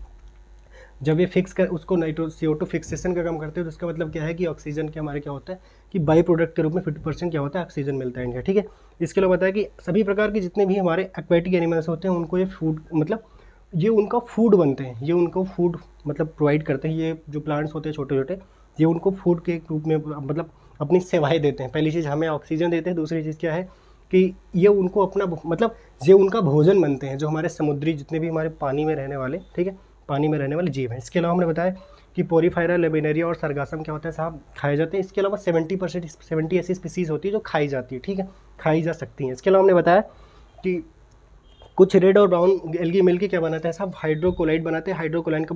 जब ये फिक्स कर उसको CO2 फिक्सेशन का काम करते हैं, तो उसका मतलब क्या है कि ऑक्सीजन के हमारे क्या होता है कि बाई प्रोडक्ट के रूप में 50% क्या होता है, ऑक्सीजन मिलता है इनका, ठीक है। इसके अलावा बताया कि सभी प्रकार के जितने भी हमारे एक्वेटिक एनिमल्स होते हैं उनको ये फूड, मतलब ये उनका फूड बनते हैं, ये उनको फूड मतलब प्रोवाइड करते हैं। ये जो प्लांट्स होते हैं छोटे छोटे, ये उनको फूड के रूप में मतलब अपनी सेवाएँ देते हैं। पहली चीज़ हमें ऑक्सीजन देते हैं, दूसरी चीज़ क्या है कि ये उनको अपना मतलब ये उनका भोजन बनते हैं, जो हमारे समुद्री जितने भी हमारे पानी में रहने वाले, ठीक है, पानी में रहने वाले जीव हैं। इसके अलावा हमने बताया कि पोरीफायरा, लेमिनेरिया और सरगासम क्या होता है साहब, खाए जाते हैं। इसके अलावा 70 ऐसी स्पीसीज़ होती है जो खाई जाती है, ठीक है, खाई जा सकती हैं। इसके अलावा हमने बताया कि कुछ रेड और ब्राउन एल्गी मिलके क्या बनाते हैं साहब, हाइड्रोकोलाइड बनाते हैं। हाइड्रोकोलाइड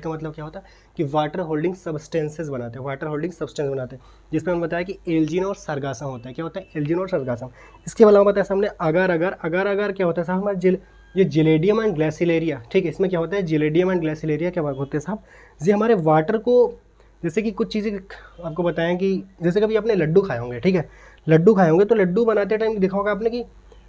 का मतलब क्या होता है कि वाटर होल्डिंग सब्सटेंसेस बनाते हैं, वाटर होल्डिंग सब्सटेंस बनाते हैं, जिसमें हमने बताया कि एल्जीन और सरगासम होता है। क्या होता है, एल्जीन और सरगासम। इसके अलावा बताया सामने अगार अगार क्या होता है साहब, हमारे ये जिलेडियम एंड ग्लेसिलेरिया, ठीक है। इसमें क्या होता है, जिलेडियम एंड ग्लेसिलेरिया क्या होते हैं साहब, ये हमारे वाटर को, जैसे कि कुछ चीज़ें आपको बताएं कि जैसे कभी आपने लड्डू खाए होंगे, ठीक है, लड्डू खाए होंगे, तो लड्डू बनाते टाइम देखा होगा आपने कि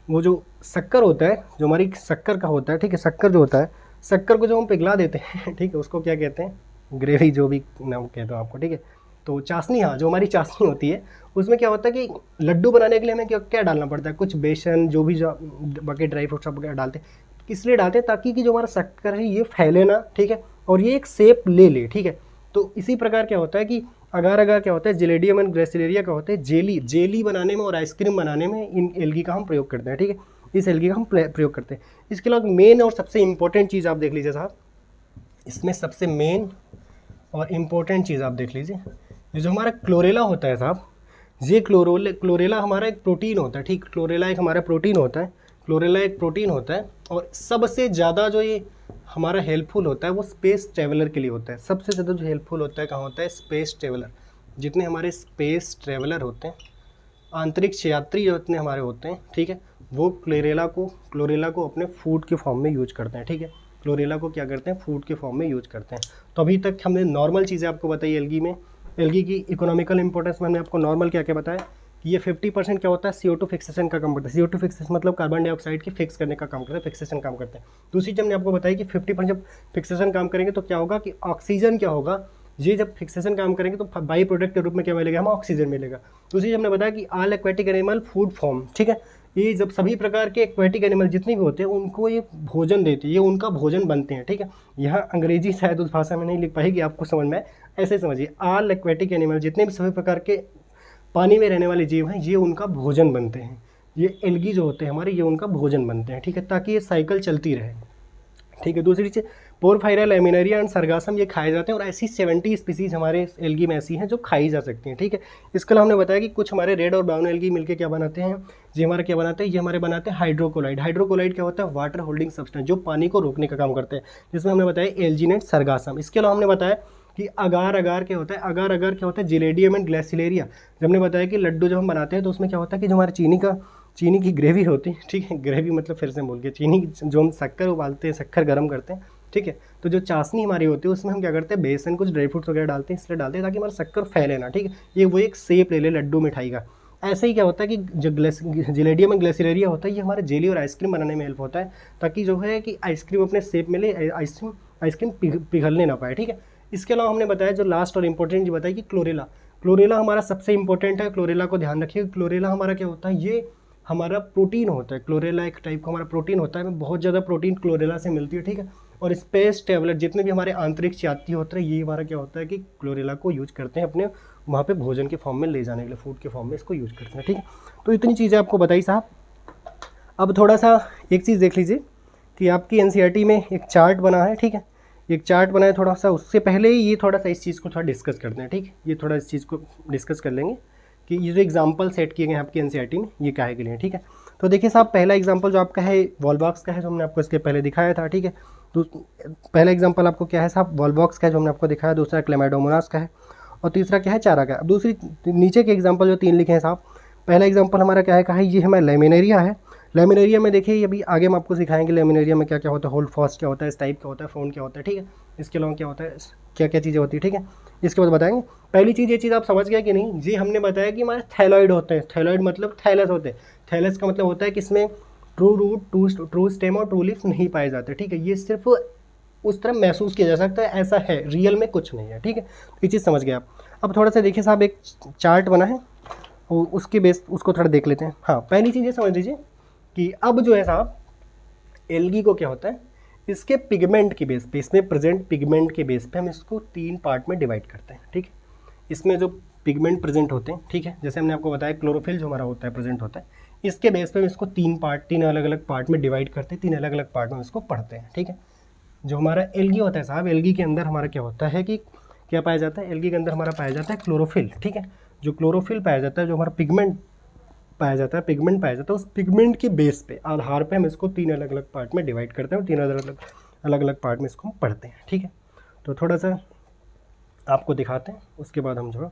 वो जो शक्कर होता है, जो हमारी शक्कर का होता है, ठीक है, शक्कर जो होता है, शक्कर को जो हम पिघला देते हैं, ठीक है, उसको क्या कहते हैं, ग्रेवी, जो भी नाम कहते हो आपको, ठीक है। तो चाशनी, हाँ, जो हमारी चाशनी होती है, उसमें क्या होता है कि लड्डू बनाने के लिए हमें क्या डालना पड़ता है, कुछ बेसन, जो भी जो बाकी ड्राई फ्रूट सब डालते हैं, इसलिए डालते हैं ताकि कि जो हमारा शक्कर है ये फैले ना, ठीक है, और ये एक शेप ले ले, ठीक है। तो इसी प्रकार क्या होता है कि अगार क्या होता है, जिलेडियम एंड ग्लेसिलेरिया का होता है जेली बनाने में और आइसक्रीम बनाने में इन एल्गी का हम प्रयोग करते हैं, ठीक है, इस एल्गी का हम प्रयोग करते हैं। इसके अलावा मेन और सबसे इंपॉर्टेंट चीज़ आप देख लीजिए साहब, इसमें सबसे मेन और इम्पोर्टेंट चीज़ आप देख लीजिए, ये जो हमारा क्लोरेला होता है साहब, ये क्लोरेला हमारा एक प्रोटीन होता है, ठीक, क्लोरेला एक हमारा प्रोटीन होता है, क्लोरेला एक प्रोटीन होता है, और सबसे ज़्यादा जो ये हमारा हेल्पफुल होता है वो स्पेस ट्रेवलर के लिए होता है। सबसे ज़्यादा जो हेल्पफुल होता है कहाँ होता है, स्पेस ट्रेवलर। जितने हमारे स्पेस ट्रेवलर होते हैं, अंतरिक्ष यात्री जितने हमारे होते हैं, ठीक है, वो क्लोरेला को अपने फूड के फॉर्म में यूज करते हैं, ठीक है, क्लोरेला को क्या करते हैं, फूड के फॉर्म में यूज करते हैं। तो अभी तक हमने नॉर्मल चीज़ें आपको बताई एल्गी में, एलगी की इकोनॉमिकल इंपॉर्टेंस में हमने आपको नॉर्मल क्या क्या बताया कि ये 50% क्या होता है CO2 फिक्सेशन का काम करता है। CO2 फिक्सेशन मतलब कार्बन डाइऑक्साइड की फिक्स करने का काम करता है, फिक्सेशन काम करते हैं। दूसरी चीज़ हमने आपको बताया कि 50% फिक्सेशन काम करेंगे तो क्या होगा कि ऑक्सीजन क्या होगा, ये जब फिक्सेशन काम करेंगे तो बाई प्रोडक्ट के रूप में क्या मिलेगा, हमें ऑक्सीजन मिलेगा। दूसरी चीज़ हमने बताया कि all aquatic animal food form, ठीक है, ये जब सभी प्रकार के एक्वेटिक एनिमल जितने भी होते हैं उनको ये भोजन देते हैं, ये उनका भोजन बनते हैं, ठीक है। यहाँ अंग्रेजी शायद उस भाषा में नहीं लिख पाएगी, आपको समझ में ऐसे समझिए, ऑल एक्वेटिक एनिमल जितने भी सभी प्रकार के पानी में रहने वाले जीव हैं ये उनका भोजन बनते हैं। ये एल्गी जो होते हैं हमारे, ये उनका भोजन बनते हैं, ठीक है, ताकि ये साइकिल चलती रहे, ठीक है। दूसरी चीज़ पोरफायरा, लैमिनेरिया एंड सरगासम ये खाए जाते हैं, और ऐसी 70 स्पीसीज हमारे एल्गी में ऐसी हैं जो खाई जा सकती हैं, ठीक है। इसके अलावा हमने बताया कि कुछ हमारे रेड और ब्राउन एल्गी मिलकर क्या बनाते हैं, ये हमारे क्या बनाते हैं, ये हमारे बनाते हैं हाइड्रोकोलाइड। हाइड्रोकोलाइड क्या होता है, वाटर होल्डिंग सब्सटेंस, जो पानी को रोकने का काम करते हैं, जिसमें हमने बताया एल्जीनेट, सरगासम। इसके अलावा हमने बताया कि अगार अगार क्या होता है, अगार अगार क्या होता है, जिलेडियम एंड ग्लेसिलेरिया। जब हमने बताया कि लड्डू जब हम बनाते हैं तो उसमें क्या होता है कि जो हमारे चीनी की ग्रेवी होती है, ठीक है, ग्रेवी मतलब फिर से बोल के, चीनी जो हम शक्कर उबालते हैं, शक्कर गर्म करते हैं, ठीक है, तो जो चाशनी हमारी होती है उसमें हम क्या करते हैं, बेसन, कुछ ड्राई फ्रूट्स वगैरह डालते हैं, इसलिए डालते हैं ताकि हमारा शक्कर फैले ना, ठीक है, ये वो एक शेप ले ले लड्डू मिठाई का। ऐसे ही क्या होता है कि जो जिलेडियम एंड ग्लेसिलेरिया होता है ये हमारे जेली और आइसक्रीम बनाने में हेल्प होता है, ताकि जो है कि आइसक्रीम अपने शेप में ले, आइसक्रीम पिघलने ना पाए, ठीक है। इसके अलावा हमने बताया जो लास्ट और इंपॉर्टेंट जो बताया कि क्लोरेला, क्लोरेला हमारा सबसे इंपॉर्टेंट है, क्लोरेला को ध्यान रखिए। क्लोरेला हमारा क्या होता है, ये हमारा प्रोटीन होता है, क्लोरेला एक टाइप का हमारा प्रोटीन होता है, बहुत ज़्यादा प्रोटीन क्लोरेला से मिलती है, ठीक है। और स्पेस ट्रेवलर जितने भी हमारे आंतरिक यात्री होते हैं, ये हमारा क्या होता है कि क्लोरेला को यूज करते हैं अपने वहाँ पे भोजन के फॉर्म में ले जाने के लिए, फूड के फॉर्म में इसको यूज करते हैं, ठीक है। तो इतनी चीज़ें आपको बताई साहब। अब थोड़ा सा एक चीज़ देख लीजिए कि आपकी एनसीईआरटी में एक चार्ट बना है, ठीक है, एक चार्ट बना है थोड़ा सा, उससे पहले ये थोड़ा सा इस चीज़ को थोड़ा डिस्कस करते हैं, ठीक है, ये थोड़ा इस चीज़ को डिस्कस कर लेंगे कि ये जो एग्जाम्पल सेट किए गए हैं आपकी एनसीईआरटी में ये काहे के लिए, ठीक है। तो देखिए साहब, पहला एग्जाम्पल जो आपका है वॉलबॉक्स का है, जो हमने आपको इसके पहले दिखाया था, ठीक है। तो पहला एग्जाम्पल आपको क्या है साहब, वॉलबॉक्स का है जो हमने आपको दिखाया, दूसरा क्लेमाइडोमोनास का है, और तीसरा क्या है, चारा का है। अब दूसरी नीचे के एग्जाम्पल जो 3 लिखे हैं साहब, पहला एग्जाम्पल हमारा क्या है, कहा ये हमारा लेमिनेरिया है। लेमिनेरिया में देखिए अभी आगे हम आपको सिखाएंगे लेमिनेरिया में क्या क्या होता है, होल्ड फास्ट क्या होता है, टाइप क्या होता है, फोन क्या होता है, ठीक है। इसके अलावा क्या होता है, क्या क्या चीज़ें होती है, ठीक है, इसके बाद बताएंगे। पहली चीज़, ये चीज़ आप समझ गए कि नहीं, जी हमने बताया कि हमारे थैलॉइड होते हैं, थैलॉइड मतलब थैलस होते हैं। थैलस का मतलब होता है कि इसमें ट्रू रूट, ट्रू स्टेम और ट्रू लीफ नहीं पाए जाते, ठीक है, ये सिर्फ उस तरह महसूस किया जा सकता है, ऐसा है, रियल में कुछ नहीं है, ठीक है। तो ये चीज़ समझ गए आप। अब थोड़ा सा देखिए साहब, एक चार्ट बना है, उसके बेस उसको थोड़ा देख लेते हैं। हाँ, पहली चीज़ ये समझ लीजिए कि अब जो है साहब, एल्गी को क्या होता है, इसके पिगमेंट के बेस पे, इसमें प्रेजेंट पिगमेंट के बेस पे हम इसको 3 पार्ट में डिवाइड करते हैं, ठीक है। इसमें जो पिगमेंट प्रेजेंट होते हैं, ठीक है, जैसे हमने आपको बताया क्लोरोफिल जो हमारा होता है प्रेजेंट होता है, इसके बेस पे हम इसको 3 अलग अलग पार्ट में डिवाइड करते हैं, 3 अलग अलग पार्ट में इसको पढ़ते हैं, ठीक है। जो हमारा एल्गी होता है साहब, एल्गी के अंदर हमारा क्या होता है कि क्या पाया जाता है, एल्गी के अंदर हमारा पाया जाता है क्लोरोफिल, ठीक है। जो क्लोरोफिल पाया जाता है, जो हमारा पिगमेंट पाया जाता है, पिगमेंट पाया जाता है, उस पिगमेंट के बेस पे, आधार पे हम इसको 3 अलग अलग पार्ट में डिवाइड करते हैं और 3 अलग अलग पार्ट में इसको हम पढ़ते हैं, ठीक है। तो थोड़ा सा आपको दिखाते हैं, उसके बाद हम जो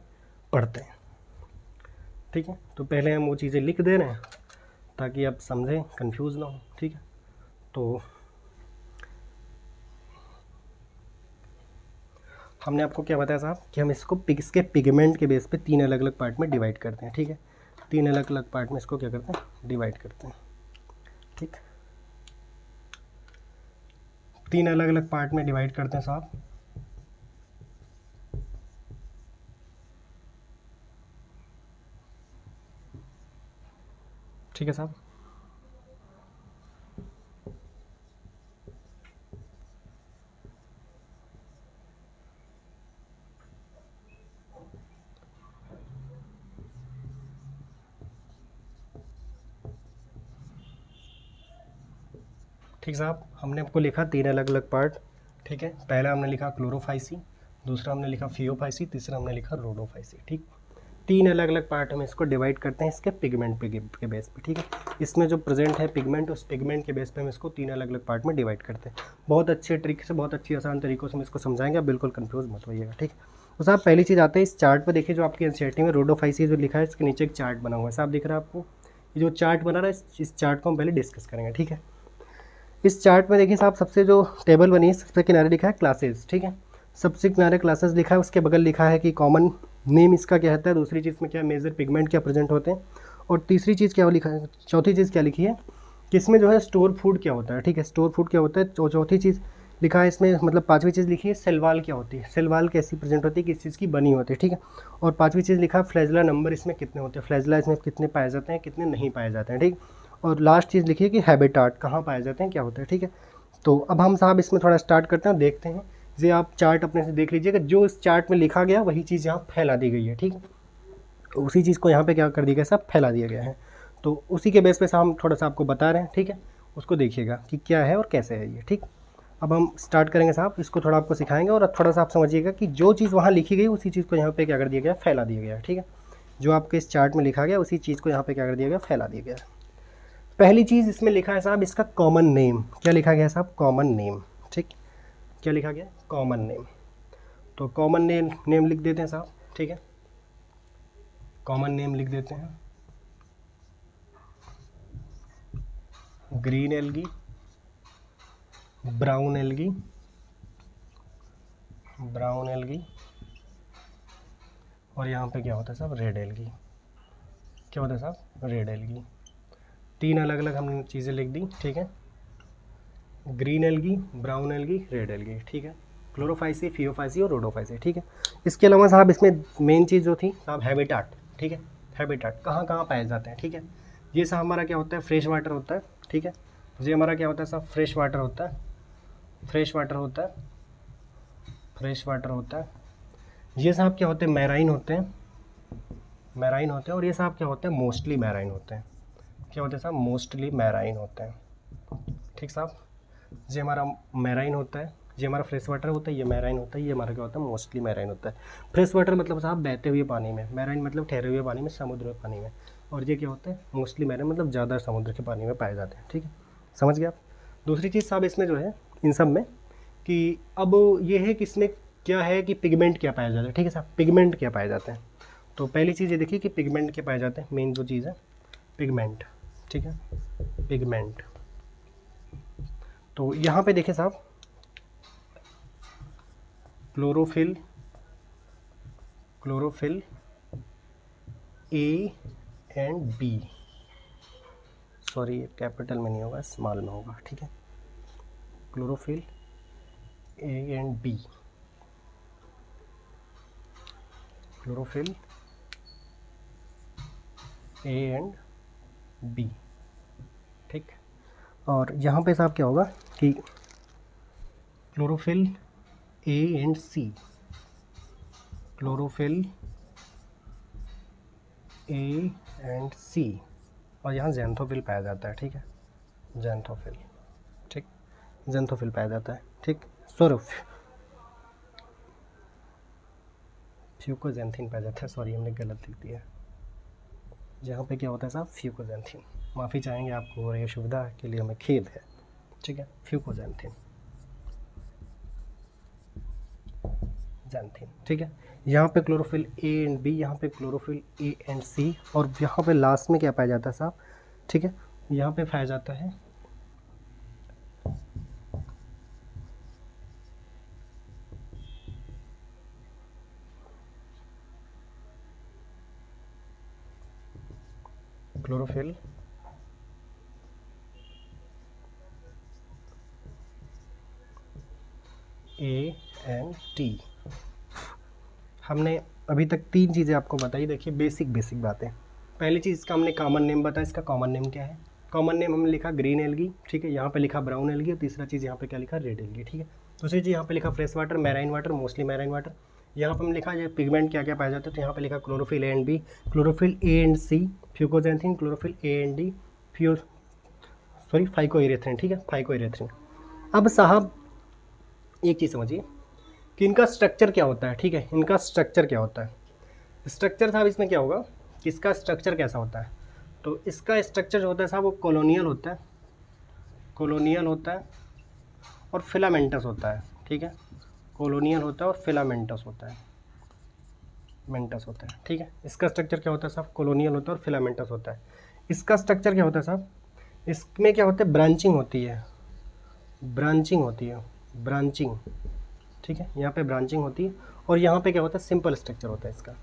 पढ़ते हैं, ठीक है। तो पहले हम वो चीज़ें लिख दे रहे हैं ताकि आप समझें, कंफ्यूज ना हो, ठीक है। तो हमने आपको क्या बताया साहब कि हम इसको इसके पिगमेंट के बेस पे 3 अलग अलग पार्ट में डिवाइड करते हैं, ठीक है। 3 अलग अलग पार्ट में इसको क्या करते हैं, डिवाइड करते हैं, ठीक। 3 अलग अलग पार्ट में डिवाइड करते हैं साहब। ठीक है साहब। ठीक साहब, हमने आपको लिखा 3 अलग अलग पार्ट, ठीक है। पहला हमने लिखा क्लोरोफाइसी, दूसरा हमने लिखा फियोफाइसी, तीसरा हमने लिखा रोडोफाइसी, ठीक। 3 अलग अलग पार्ट हम इसको डिवाइड करते हैं इसके पिगमेंट के बेस पे, ठीक है। इसमें जो प्रेजेंट है पिगमेंट, उस पिगमेंट के बेस पे हम इसको 3 अलग अलग पार्ट में डिवाइड करते हैं। बहुत अच्छे तरीके से, बहुत अच्छी आसान तरीक़ों से हम इसको समझाएंगे, आप बिल्कुल कंफ्यूज मत होइएगा, ठीक। तो साहब पहली चीज़ आते हैं इस चार्ट पर, देखिए जो आपकी एनसीईआरटी में रोडोफाइसी जो लिखा है, इसके नीचे एक चार्ट बना हुआ है, साहब दिख रहा है आपको, ये जो चार्ट बना रहा है, इस चार्ट को हम पहले डिस्कस करेंगे, ठीक है। इस चार्ट में देखिए साहब, सबसे जो टेबल बनी है सबसे किनारे लिखा है क्लासेस, ठीक है, सबसे किनारे क्लासेस लिखा है, उसके बगल लिखा है कि कॉमन नेम इसका क्या होता है, दूसरी चीज़ में क्या मेजर पिगमेंट क्या प्रेजेंट होते हैं, और तीसरी चीज़ क्या लिखा है, चौथी चीज़ क्या लिखी है कि इसमें जो है स्टोर फूड क्या होता है, ठीक है, स्टोर फूड क्या होता है, चौथी चीज़ लिखा है इसमें, मतलब पांचवी चीज़ लिखी है सेल वाल क्या होती है, सेल वाल कैसी प्रेजेंट होती है, किस चीज़ की बनी होती है, ठीक है, और पांचवी चीज़ लिखा है फ्लैजला नंबर इसमें कितने होते हैं, फ्लैजला इसमें कितने पाए जाते हैं, कितने नहीं पाए जाते हैं, ठीक, और लास्ट चीज़ लिखी है कि हैबिटाट कहाँ पाए जाते हैं, क्या होता है, ठीक है। तो अब हम साहब इसमें थोड़ा स्टार्ट करते हैं, देखते हैं। ये आप चार्ट अपने से देख लीजिएगा, जो इस चार्ट में लिखा गया वही चीज़ यहाँ फैला दी गई है, ठीक है, उसी चीज़ को यहाँ पे क्या कर दिया गया, सब फैला दिया गया है। तो उसी के बेस पे हम थोड़ा सा आपको बता रहे हैं, ठीक है, उसको देखिएगा कि क्या है और कैसे है ये, ठीक। अब हम स्टार्ट करेंगे साहब, इसको थोड़ा आपको सिखाएंगे और थोड़ा सा आप समझिएगा कि जो चीज़ वहाँ लिखी गई उसी चीज़ को यहाँ पे क्या कर दिया गया, फैला दिया गया, ठीक है, जो आपके इस चार्ट में लिखा गया उसी चीज़ को यहाँ पे क्या कर दिया गया, फैला दिया गया। पहली चीज़ इसमें लिखा है साहब इसका कॉमन नेम, क्या लिखा गया है साहब, कॉमन नेम, ठीक, क्या लिखा गया, कॉमन नेम। तो कॉमन नेम लिख देते हैं साहब, ठीक है, कॉमन नेम लिख देते हैं, green algae, brown algae, brown algae, और यहाँ पे क्या होता है साहब, रेड एल्गी, क्या होता है साहब, रेड एल्गी। तीन अलग अलग हमने चीज़ें लिख दी, ठीक है, green algae, brown algae, red algae, ठीक है, क्लोरोफाइसी, फियोफाइसी और रोडोफाइसी, ठीक है। इसके अलावा साहब इसमें मेन चीज़ जो थी साहब हैबिटाट, ठीक है, हैबिटाट कहाँ कहाँ पाए जाते हैं, ठीक है, ये साहब हमारा क्या होता है, फ्रेश वाटर होता है, ठीक है, ये हमारा क्या होता है साहब, फ्रेश वाटर होता है, फ्रेश वाटर होता है, फ्रेश वाटर होता है। ये साहब क्या होते हैं, मैराइन होते हैं, मैराइन होते हैं, और ये साहब क्या होते हैं, मोस्टली मैराइन होते हैं, क्या होते हैं साहब, मोस्टली मैराइन होते हैं, ठीक साहब। ये हमारा मैराइन होता है, ये हमारा फ्रेश वाटर होता है, ये मैराइन होता है, ये हमारा क्या होता है, मोस्टली मैराइन होता है। फ्रेश वाटर मतलब साहब बहते हुए पानी में, मैराइन मतलब ठहरे हुए पानी में, समुद्र पानी में, और ये क्या होता है, मोस्टली मैराइन मतलब ज़्यादा समुद्र के पानी में पाए जाते हैं, ठीक है, समझ गए आप। दूसरी चीज़ साहब इसमें जो है इन सब में कि अब ये है कि इसमें क्या है कि पिगमेंट क्या पाया जाता है, ठीक है साहब, पिगमेंट क्या पाए जाते हैं। तो पहली चीज़ ये देखिए कि पिगमेंट क्या पाए जाते हैं, मेन जो चीज़ है पिगमेंट, ठीक है, पिगमेंट। तो यहाँ पे देखिए साहब chlorophyll, chlorophyll A and B, sorry capital में नहीं होगा, स्मॉल में होगा, ठीक है, chlorophyll A and B, chlorophyll A and B, ठीक। और यहाँ पे साहब क्या होगा कि chlorophyll A and C, chlorophyll A and C, और यहाँ ज़ैंथोफिल पाया जाता है, ठीक है, ज़ैंथोफिल, ठीक, ज़ैंथोफिल पाया जाता है, ठीक, फ्यूकोजेंथिन पाया जाता है, सॉरी हमने गलत लिख दिया, यहाँ पे क्या होता है साहब, फ्यूकोजेंथिन, माफ़ी चाहेंगे आपको और ये सुविधा के लिए हमें खेद है, ठीक है, फ्यूकोजेंथिन, जैंथिन, ठीक है। यहाँ पे क्लोरोफिल ए एंड बी, यहाँ पे क्लोरोफिल ए एंड सी, और यहाँ पे लास्ट में क्या पाया जाता है साहब, ठीक है, यहाँ पे पाया जाता है क्लोरोफिल ए एंड टी। हमने अभी तक तीन चीज़ें आपको बताई, देखिए बेसिक बेसिक बातें। पहली चीज़ इसका हमने कॉमन नेम बताया, इसका कॉमन नेम क्या है, कॉमन नेम हमने लिखा ग्रीन एल्गी, ठीक है, यहाँ पे लिखा ब्राउन एल्गी, और तीसरा चीज़ यहाँ पे क्या लिखा, रेड एल्गी, ठीक है। दूसरी चीज़ यहाँ पे लिखा fresh water, marine water, mostly marine water. यहाँ पर हमने लिखा ये पिगमेंट क्या क्या पाया जाता है, तो यहाँ पे लिखा chlorophyll A and B, chlorophyll A and C, fucoxanthin, chlorophyll A and D, phycoerythrin, ठीक है, फाइकोइरेथ्रिन। अब साहब एक चीज़ समझिए कि इनका स्ट्रक्चर क्या होता है, ठीक है, इनका स्ट्रक्चर क्या होता है। स्ट्रक्चर साहब इसमें क्या होगा कि इसका स्ट्रक्चर कैसा होता है, तो इसका स्ट्रक्चर जो होता है साहब वो कॉलोनियल होता है, कॉलोनियल होता है और फिलामेंटस होता है, ठीक है, कॉलोनियल होता है और फिलामेंटस होता है, मेंटस होता है, ठीक है। इसका स्ट्रक्चर क्या होता है साहब, कॉलोनियल होता है और फिलामेंटस होता है। इसका स्ट्रक्चर क्या होता है साहब, इसमें क्या होता है, ब्रांचिंग होती है, ब्रांचिंग होती है, ब्रांचिंग, ठीक है, यहाँ पे ब्रांचिंग होती है, और यहाँ पे क्या होता है, सिंपल स्ट्रक्चर होता है इसका,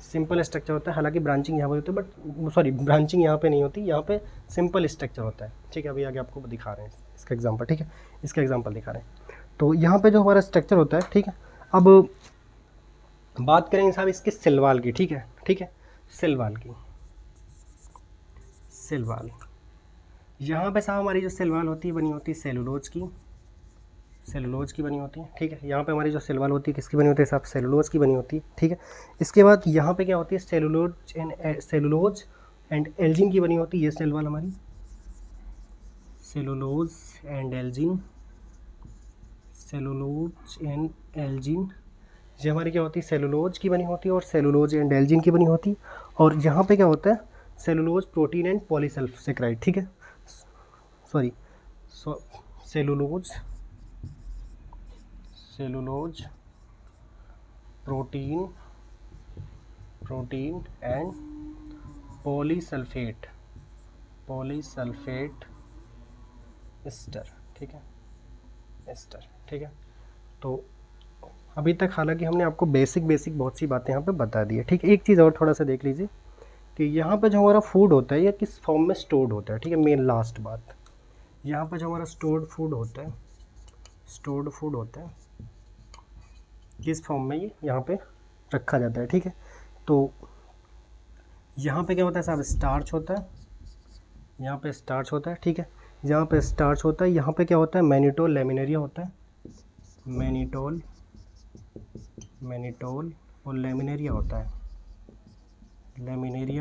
सिंपल स्ट्रक्चर होता है, हालांकि ब्रांचिंग यहाँ पे होती है, बट सॉरी ब्रांचिंग यहाँ पे नहीं होती, यहाँ पे सिंपल स्ट्रक्चर होता है, ठीक है। अभी आगे आपको दिखा रहे हैं इसका एग्जांपल, ठीक है, इसका एग्जांपल दिखा रहे हैं। तो यहाँ पे जो हमारा स्ट्रक्चर होता है, ठीक है, अब बात करेंगे साहब इसके सेल वॉल की, ठीक है, ठीक है, सेल वॉल की, सेल वॉल। यहाँ पे साहब हमारी जो सेल वॉल होती है बनी होती है सेलुलोज की, सेलुलोज की बनी होती है, ठीक है। यहाँ पे हमारी जो सेल वॉल होती है किसकी बनी होती है साहब, सेलुलोज की बनी होती है, ठीक है। इसके बाद यहाँ पे क्या होती है, सेलुलोज एंड एल्जिन की बनी होती है, ये सेल वॉल हमारी cellulose and Elgin, cellulose and Elgin, ये हमारी क्या होती है, सेलुलोज की बनी होती है और सेलुलोज एंड एल्जिन की बनी होती है। और यहाँ पे क्या होता है, सेलुलोज प्रोटीन एंड पॉलीसल्फसेक्राइड, ठीक है, sorry cellulose protein and polysulphate ester, ठीक है, एस्टर, ठीक है। तो अभी तक हालांकि हमने आपको बेसिक बहुत सी बातें यहाँ पे बता दी है, ठीक है। एक चीज़ और थोड़ा सा देख लीजिए कि यहाँ पे जो हमारा फूड होता है ये किस फॉर्म में स्टोर्ड होता है, ठीक है। मेन लास्ट बात, यहाँ पे जो हमारा स्टोर्ड फूड होता है किस फॉर्म में ये यहाँ पे रखा जाता है, ठीक है। तो यहाँ पे क्या होता है साहब, स्टार्च होता है, यहाँ पे स्टार्च होता है, ठीक है, यहाँ पे स्टार्च होता है। यहाँ पे क्या होता है, मैनिटोल लैमिनेरिया होता है, मैनिटोल और लैमिनेरिया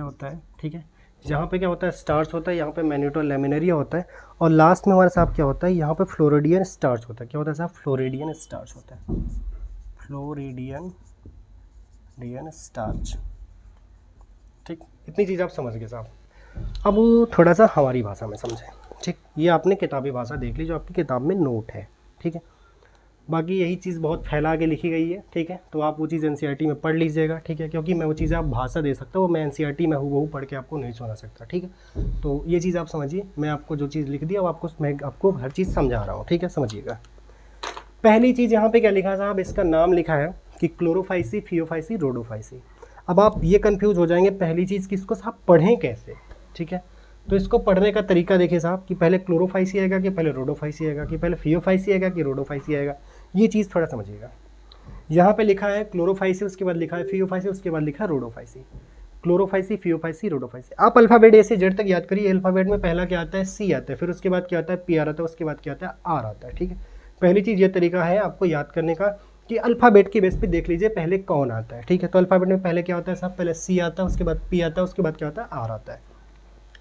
होता है, ठीक है। यहाँ पे क्या होता है, स्टार्च होता है, यहाँ पे मैनिटोल लैमिनेरिया होता है, और लास्ट में हमारे साहब क्या होता है, यहाँ पे फ्लोरिडियन स्टार्च होता है। क्या होता है साहब, फ्लोरिडियन स्टार्च होता है, फ्लोरिडियन स्टार्च, ठीक। इतनी चीज़ आप समझ गए साहब। अब थोड़ा सा हमारी भाषा में समझें, ठीक। ये आपने किताबी भाषा देख ली जो आपकी किताब में नोट है, ठीक है। बाकी यही चीज़ बहुत फैला के लिखी गई है, ठीक है। तो आप वो चीज़ एनसीईआरटी में पढ़ लीजिएगा, ठीक है, क्योंकि मैं वो चीज़ें आप भाषा दे सकता हूँ, वो मैं एनसीईआरटी में हूँ पढ़ के आपको नहीं सुना सकता, ठीक है। तो ये चीज़ आप समझिए, मैं आपको जो चीज़ लिख दी अब मैं आपको हर चीज़ समझा रहा हूँ, ठीक है, समझिएगा। पहली चीज़ यहाँ पे क्या लिखा है साहब, इसका नाम लिखा है कि क्लोरोफाइसी, फियोफाइसी, रोडोफाइसी। अब आप ये कंफ्यूज हो जाएंगे, पहली चीज़ कि इसको साहब पढ़ें कैसे, ठीक है। तो इसको पढ़ने का तरीका देखिए साहब कि पहले क्लोरोफाइसी आएगा कि पहले रोडोफाइसी आएगा कि पहले फियोफाइसी आएगा कि रोडोफाइसी आएगा, ये चीज़ थोड़ा समझिएगा। यहाँ पे लिखा है क्लोरोफाइसी, उसके बाद लिखा है फियोफाइसी, उसके बाद लिखा है रोडोफाइसी। Chlorophyceae, Phaeophyceae, Rhodophyceae. आप अल्फ़ाबेट ए से जेड तक याद करिए। अल्फ़ाबेट में पहला क्या आता है, सी आता है, फिर उसके बाद क्या आता है, पी आर आता है, उसके बाद क्या आता है, आर आता है, ठीक है। पहली चीज़ ये तरीका है आपको याद करने का कि अल्फ़ाबेट के बेस पे देख लीजिए पहले कौन आता है, ठीक है। तो अल्फ़ाबेट में पहले क्या होता है साहब, पहले सी आता है, उसके बाद पी आता है, उसके बाद क्या होता है, आर आता है।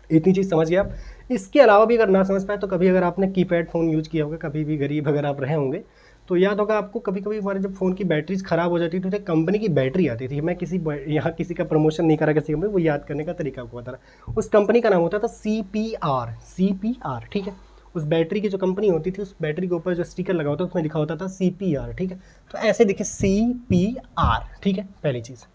इतनी चीज़ समझ गए आप। इसके अलावा भी अगर ना समझ पाए तो कभी अगर आपने कीपैड फ़ोन यूज़ किया होगा, कभी भी गरीब अगर आप रहे होंगे तो याद होगा आपको, कभी कभी हमारे जब फ़ोन की बैटरीज ख़राब हो जाती थी तो एक कंपनी की बैटरी आती थी। मैं यहाँ किसी का प्रमोशन नहीं करा, किसी कंपनी, वो याद करने का तरीका आपको बता रहा। उस कंपनी का नाम होता था CPR, ठीक है। उस बैटरी की जो कंपनी होती थी, उस बैटरी के ऊपर जो स्टिकर लगा होता था उसमें लिखा होता था CPR, ठीक है। तो ऐसे देखिए CPR, ठीक है, पहली चीज़।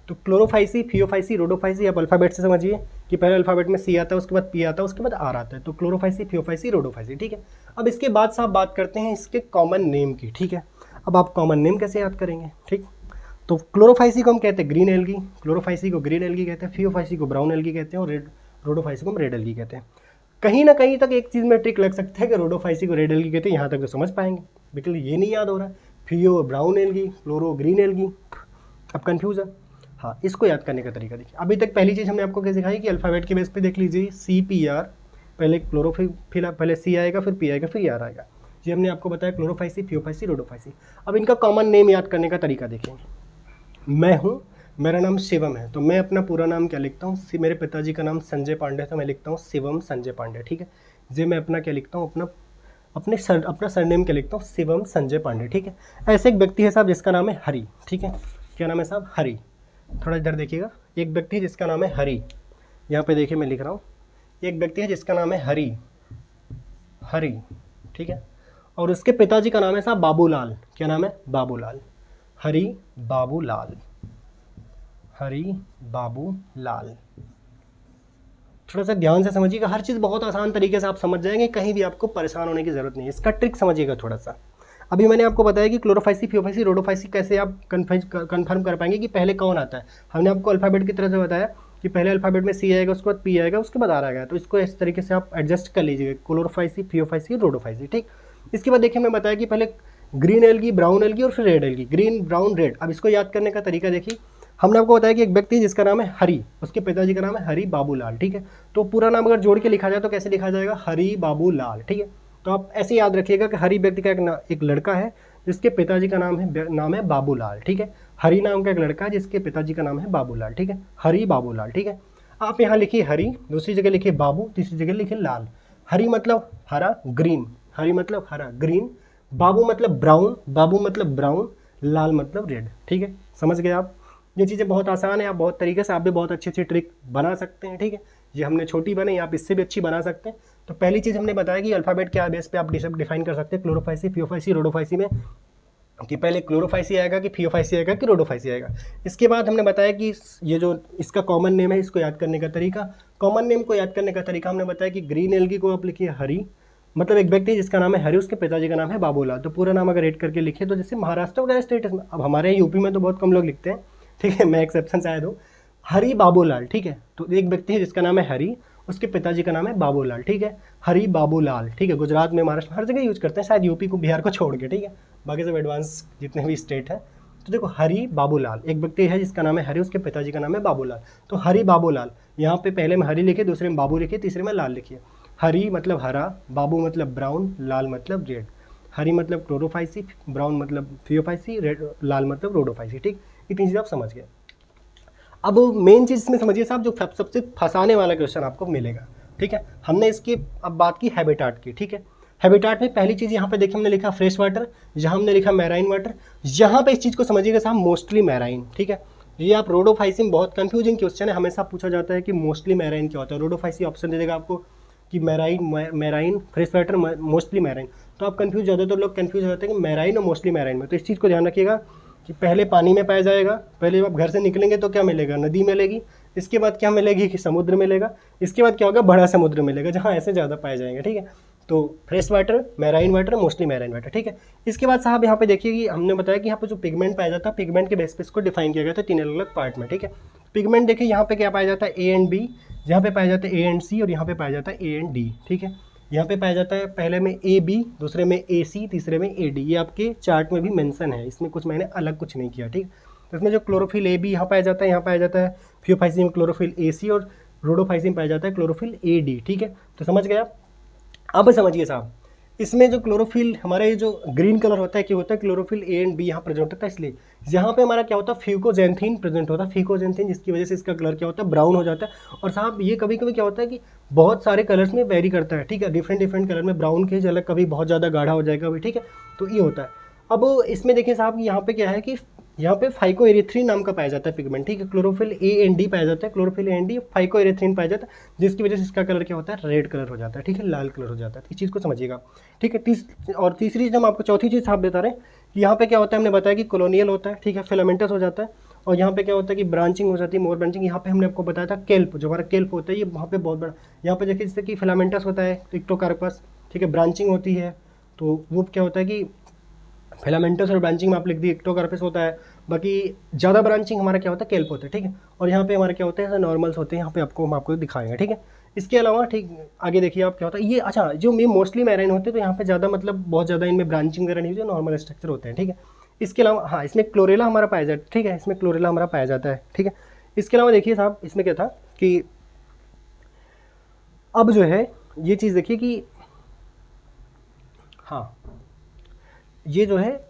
तो क्लोरोफाइसी, फियोफाइसी, रोडोफाइसी आप अल्फ़ाबेट से समझिए कि पहले अल्फ़ाबेट में सी आता है, उसके बाद पी आता है, उसके बाद आर आता है। तो क्लोरोफाइसी, फियोफाइसी, रोडोफाइसी, ठीक है। अब इसके बाद साहब बात करते हैं इसके कॉमन नेम की, ठीक है। अब आप कॉमन नेम कैसे याद करेंगे, ठीक। तो क्लोरोफाइसी को हम कहते हैं ग्रीन एल्गी, क्लोरोफाइसी को ग्रीन एल्गी कहते हैं, फियोफाइसी को ब्राउन एल्गी कहते हैं, और रोडोफाइसी को हम रेड एल्गी कहते हैं। कहीं ना कहीं तक एक चीज़ में ट्रिक लग सकता है कि रोडोफाइसी को रेड एल्गी कहते हैं, यहाँ तक तो समझ पाएंगे, बिल्कुल ये नहीं याद हो रहा है। Phaeo brown algae, chloro green algae, अब कन्फ्यूज है। हाँ, इसको याद करने का तरीका देखिए। अभी तक पहली चीज़ हमने आपको क्या सिखाई कि अल्फ़ाबेट के बेस पे देख लीजिए CPR, पहले क्लोरोफिल, पहले C आएगा, फिर P आएगा, फिर R आएगा। ये हमने आपको बताया क्लोरोफाइसी, फियोफाइसी, रोडोफाइसी। अब इनका कॉमन नेम याद करने का तरीका देखिए। मैं हूँ, मेरा नाम शिवम है, तो मैं अपना पूरा नाम क्या लिखता हूँ, मेरे पिताजी का नाम संजय पांडे था, मैं लिखता हूँ शिवम संजय पांडे, ठीक है। ये मैं अपना क्या लिखता हूँ, अपना सरनेम क्या लिखता हूँ, शिवम संजय पांडे, ठीक है। ऐसे एक व्यक्ति है साहब जिसका नाम है हरि, ठीक है। क्या नाम है साहब, हरि। थोड़ा इधर देखिएगा, एक व्यक्ति है जिसका नाम है हरि, यहाँ पे देखिए मैं लिख रहा हूँ, एक व्यक्ति है जिसका नाम है हरि, ठीक है। और उसके पिताजी का नाम है साहब बाबूलाल। क्या नाम है, बाबूलाल, हरि बाबूलाल। थोड़ा सा ध्यान से समझिएगा, हर चीज़ बहुत आसान तरीके से आप समझ जाएंगे, कहीं भी आपको परेशान होने की ज़रूरत नहीं है। इसका ट्रिक समझिएगा थोड़ा सा। अभी मैंने आपको बताया कि क्लोरोफाइसी, फियोफाइसी, रोडोफाइसी कैसे आप कन्फर्म कर पाएंगे कि पहले कौन आता है। हमने आपको अल्फ़ाबेट की तरह से बताया कि पहले अल्फ़ाबेट में सी आएगा, उसके बाद पी आएगा, उसके बाद आर आएगा। तो इसको इस तरीके से आप एडजस्ट कर लीजिएगा, क्लोरोफाइसी, फियोफाइसी, रोडोफाइसी, ठीक। इसके बाद देखिए हमने बताया कि पहले ग्रीन एल्गी, ब्राउन एल्गी और फिर red algae, green, brown, red. अब इसको याद करने का तरीका देखिए, हमने आपको बताया कि एक व्यक्ति जिसका नाम है हरि, उसके पिताजी का नाम है हरि बाबूलाल, ठीक है। तो पूरा नाम अगर जोड़ के लिखा जाए तो कैसे लिखा जाएगा, हरि बाबूलाल, ठीक है। तो आप ऐसे याद रखिएगा कि हरि व्यक्ति का एक लड़का है जिसके पिताजी का नाम है बाबूलाल, ठीक है। हरि नाम का एक लड़का है जिसके पिताजी का नाम है बाबूलाल, ठीक है, हरि बाबूलाल, ठीक है। आप यहाँ लिखिए हरि, दूसरी जगह लिखिए बाबू, तीसरी जगह लिखिए लाल। हरि मतलब हरा, ग्रीन, हरि मतलब हरा, ग्रीन, बाबू मतलब ब्राउन, बाबू मतलब ब्राउन, लाल मतलब रेड, ठीक है। समझ गए आप। ये चीज़ें बहुत आसान है, आप बहुत तरीके से आप भी बहुत अच्छी अच्छी ट्रिक बना सकते हैं, ठीक है। ये हमने छोटी बनाई, आप इससे भी अच्छी बना सकते हैं। तो पहली चीज़ हमने बताया कि अल्फ़ाबेट के बेस पे आप डिफाइन कर सकते हैं क्लोरोफाइसी, फियोफाइसी, रोडोफाइसी में, कि पहले क्लोरोफाइसी आएगा कि फियोफाइसी आएगा कि रोडोफाइसी आएगा। इसके बाद हमने बताया कि ये जो इसका कॉमन नेम है, इसको याद करने का तरीका, कॉमन नेम को याद करने का तरीका हमने बताया कि ग्रीन एल्गी को आप लिखिए हरी, मतलब एक व्यक्ति जिसका नाम है हरि, उसके पिताजी का नाम है बाबूलाल। तो पूरा नाम अगर एड करके लिखे तो जैसे महाराष्ट्र वगैरह स्टेट में, अब हमारे यूपी में तो बहुत कम लोग लिखते हैं, ठीक है, मैं एक्सेप्शन शायद हूँ, हरि बाबूलाल, ठीक है। तो एक व्यक्ति है जिसका नाम है हरि, उसके पिताजी का नाम है बाबूलाल, ठीक है, हरि बाबूलाल, ठीक है। गुजरात में, महाराष्ट्र, हर जगह यूज करते हैं, शायद यूपी को, बिहार को छोड़ के, ठीक है, बाकी सब एडवांस जितने भी स्टेट है। तो देखो हरि बाबूलाल, एक व्यक्ति है जिसका नाम है हरि, उसके पिताजी का नाम है बाबूलाल। तो हरि बाबूलाल, यहाँ पे पहले में हरि लिखे, दूसरे में बाबू लिखिए, तीसरे में लाल लिखिए। हरी मतलब हरा, बाबू मतलब ब्राउन, लाल मतलब रेड। हरी मतलब क्लोरोफाइसी, ब्राउन मतलब फियोफाइसी, रेड, लाल मतलब रोडोफाइसी, ठीक। इतनी चीज़ आप समझ गए। अब मेन चीज़ इसमें समझिए साहब, जो सबसे फंसाने वाला क्वेश्चन आपको मिलेगा, ठीक है। हमने इसकी अब बात की हैबिटाट की, ठीक है। हैबिटाट में पहली चीज़ यहाँ पे देखिए हमने लिखा फ्रेश वाटर, यहाँ हमने लिखा मैराइन वाटर। यहाँ पे इस चीज़ को समझिएगा साहब, मोस्टली मैराइन, ठीक है। ये आप रोडोफाइसी में बहुत कंफ्यूजिंग क्वेश्चन है, हमेशा पूछा जाता है कि मोस्टली मैराइन क्या होता है। रोडोफाइसी ऑप्शन दे देगा आपको कि marine, fresh water, mostly marine. तो आप कंफ्यूज, ज़्यादातर लोग कंफ्यूज हो जाते हैं कि मैराइन और मोस्टली मैराइन में। तो इस चीज़ को ध्यान रखिएगा कि पहले पानी में पाया जाएगा, पहले आप घर से निकलेंगे तो क्या मिलेगा, नदी मिलेगी। इसके बाद क्या मिलेगी कि समुद्र मिलेगा। इसके बाद क्या होगा, बड़ा समुद्र मिलेगा जहाँ ऐसे ज़्यादा पाए जाएंगे, ठीक है। तो fresh water, marine water, mostly marine water, ठीक है। इसके बाद साहब यहाँ पे देखिए कि हमने बताया कि यहाँ पे जो पिगमेंट पाया जाता है, पिगमेंट के बेस पे इसको डिफाइन किया गया था 3 अलग अलग पार्ट में, ठीक है। पिगमेंट देखिए यहाँ पे क्या पाया जाता है, ए एंड बी, यहाँ पे पाया जाता है ए एंड सी, और यहाँ पे पाया जाता है ए एंड डी, ठीक है। यहाँ पे पाया जाता है पहले में ए बी, दूसरे में ए सी, तीसरे में ए डी। ये आपके चार्ट में भी मेंशन है, इसमें कुछ मैंने अलग कुछ नहीं किया, ठीक। तो इसमें जो क्लोरोफिल ए बी यहाँ पाया जाता है, यहाँ पाया जाता है फियोफाइसी में क्लोरोफिल ए सी, और रोडोफाइसी में पाया जाता है क्लोरोफिल ए डी, ठीक है। तो समझ गए आप। अब समझिए साहब, इसमें जो क्लोरोफिल हमारे जो ग्रीन कलर होता है, क्या होता है, क्लोरोफिल ए एंड बी यहाँ प्रेजेंट होता है, इसलिए यहाँ पे हमारा क्या होता है, फ्यूकोजेंथीन प्रेजेंट होता है, फ्यूकोजेंथीन, जिसकी वजह से इसका कलर क्या होता है, ब्राउन हो जाता है। और साहब ये कभी कभी क्या होता है कि बहुत सारे कलर्स में वेरी करता है, ठीक है, डिफरेंट डिफरेंट कलर में ब्राउन की झलक, कभी बहुत ज़्यादा गाढ़ा हो जाएगा, कभी, ठीक है। तो ये होता है। अब इसमें देखिए साहब, यहाँ पे क्या है कि यहाँ पे फाइकोएरिथ्रिन नाम का पाया जाता है पिगमेंट, ठीक है। क्लोरोफिल ए एंड डी पाया जाता है, chlorophyll A and D, phycoerythrin पाया जाता है, जिसकी वजह से इसका कलर क्या होता है, रेड कलर हो जाता है, ठीक है, लाल कलर हो जाता है। इस चीज़ को समझिएगा, ठीक है। तीसरी चीज़ हम आपको, चौथी चीज़ आप बता रहे हैं कि यहाँ पे क्या होता है, हमने बताया कि कॉलोनियल होता है, ठीक है, फिलामेंटस हो जाता है। और यहाँ पे क्या होता है कि ब्रांचिंग हो जाती है, मोर ब्रांचिंग। यहाँ पे हमने आपको बताया था केल्प, जो हमारा केल्प होता है, ये वहाँ पे बहुत बड़ा, यहाँ पे देखिए जैसे कि फिलामेंटस होता है, इक्टोकार्पस, ठीक है, ब्रांचिंग होती है, तो वो क्या होता है कि फिलामेंटस और ब्रांचिंग में आप लिख दिए इक्टोकार्पस होता है। बाकी ज़्यादा ब्रांचिंग हमारा क्या होता है, केल्प होता है, ठीक है। और यहाँ पे हमारे क्या होते हैं, नॉर्मल्स होते हैं, यहाँ पे हम आपको दिखाएंगे, ठीक है। इसके अलावा ठीक आगे देखिए आप क्या होता है ये, अच्छा, जो ये मोस्टली मैराइन होते हैं तो यहाँ पे ज़्यादा, मतलब बहुत ज़्यादा इनमें ब्रांचिंग वगैरह नहीं होती, नॉर्मल स्ट्रक्चर होते हैं, ठीक है। इसके अलावा हाँ, इसमें क्लोरेला हमारा पाया जाता है, ठीक है, इसमें क्लोरेला हमारा पाया जाता है, ठीक है। इसके अलावा देखिए साहब, इसमें क्या था कि अब जो है ये चीज़ देखिए कि हाँ, ये जो है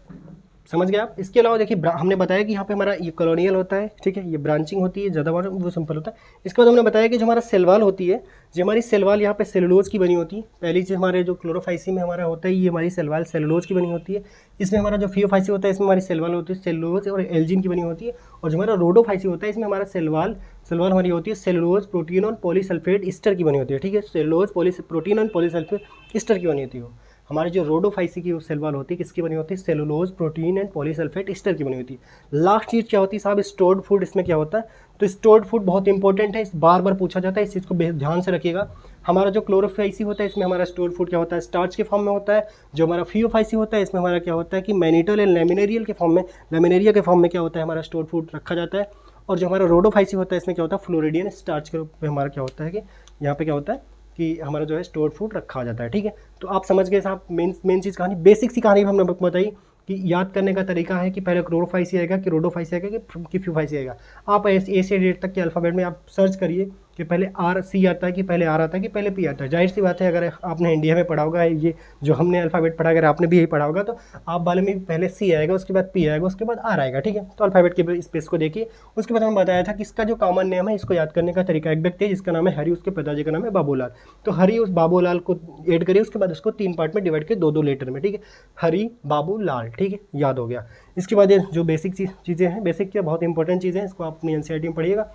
समझ गए आप। इसके अलावा देखिए हमने बताया कि यहाँ पे हमारा ये कॉलोनियल होता है, ठीक है, ये ब्रांचिंग होती है, ज़्यादा वो सिंपल होता है। इसके बाद हमने बताया कि जो हमारा सेलवाल होती है, जो हमारी सेलवाल यहाँ पे सेलुलोज की बनी होती है। पहली चीज़ हमारे जो क्लोरोफाइसी में हमारा होता है, ये हमारी सेलवाल सेलुलोज की बनी होती है। इसमें हमारा जो फियोफाइसी होता है, इसमें हमारी सेलवाल होती है सेलुलोज और एल्जिन की बनी होती है। और जो हमारा रोडोफाइसी होता है, इसमें हमारा सेलवाल हमारी होती है सेलुलोज, प्रोटीन और पॉलीसल्फेट ईस्टर की बनी होती है, ठीक है। सेलुलोज, प्रोटीन और पॉलीसल्फेट ईस्टर की बनी होती है हमारी जो रोडोफाइसी की सेल वॉल होती है किसकी बनी होती है, cellulose, protein and polysulphate Easter की बनी होती है। लास्ट चीज़ क्या होती है साहब, स्टोर्ड फूड। इसमें क्या होता है, तो स्टोर्ड फूड बहुत इंपॉर्टेंट है, इस बार बार पूछा जाता है, इस चीज़ को ध्यान से रखिएगा। हमारा जो क्लोरोफाइसी होता है इसमें हमारा स्टोर्ड फूड क्या होता है, स्टार्च के फॉर्म में होता है। जो हमारा फियोफाइसी होता है इसमें हमारा क्या होता है कि मैनिटल एंड लेमिनेरियल के फॉर्म में, लेमिनेरिया के फॉर्म में क्या होता है, हमारा स्टोर्ड फूड रखा जाता है। और जो हमारा रोडोफाइसी होता है इसमें क्या होता है, फ्लोरिडियन स्टार्च के रूप में हमारा क्या होता है कि यहाँ पे क्या होता है कि हमारा जो है स्टोर्ड फूड रखा जाता है। ठीक है, तो आप समझ गए साहब, मेन चीज़ कहानी, बेसिक सी कहानी हमने बताई कि याद करने का तरीका है कि पहले क्लोरोफाइसी आएगा कि रोडोफाइसी आएगा कि फ्यूफाइसी आएगा। आप ए से डेट तक के अल्फ़ाबेट में आप सर्च करिए कि पहले आर सी आता है कि पहले आर आता है कि पहले पी आता है। जाहिर सी बात है, अगर आपने इंडिया में पढ़ा होगा ये जो हमने अल्फ़ाबेट पढ़ा, अगर आपने भी यही पढ़ा होगा तो आप वाले में पहले सी आएगा, उसके बाद पी आएगा, उसके बाद आर आएगा। ठीक है, तो अल्फ़ाबेट के स्पेस को देखिए। उसके बाद हमें बताया था कि इसका जो कॉमन नेम है इसको याद करने का तरीका, एक व्यक्ति है जिसका नाम है हरी, उसके पिताजी का नाम है बाबूलाल। तो हरी उस बाबूलाल को ऐड करिए, उसके बाद उसको 3 पार्ट में डिवाइड करिए, 2-2 लेटर में। ठीक है, हरी बाबूलाल। ठीक है, याद हो गया। इसके बाद ये जो बेसिक चीज़ें हैं, बेसिक क्या बहुत इंपॉर्टेंट चीज़ें हैं, इसको आप अपनी एनसीईआरटी में पढ़िएगा।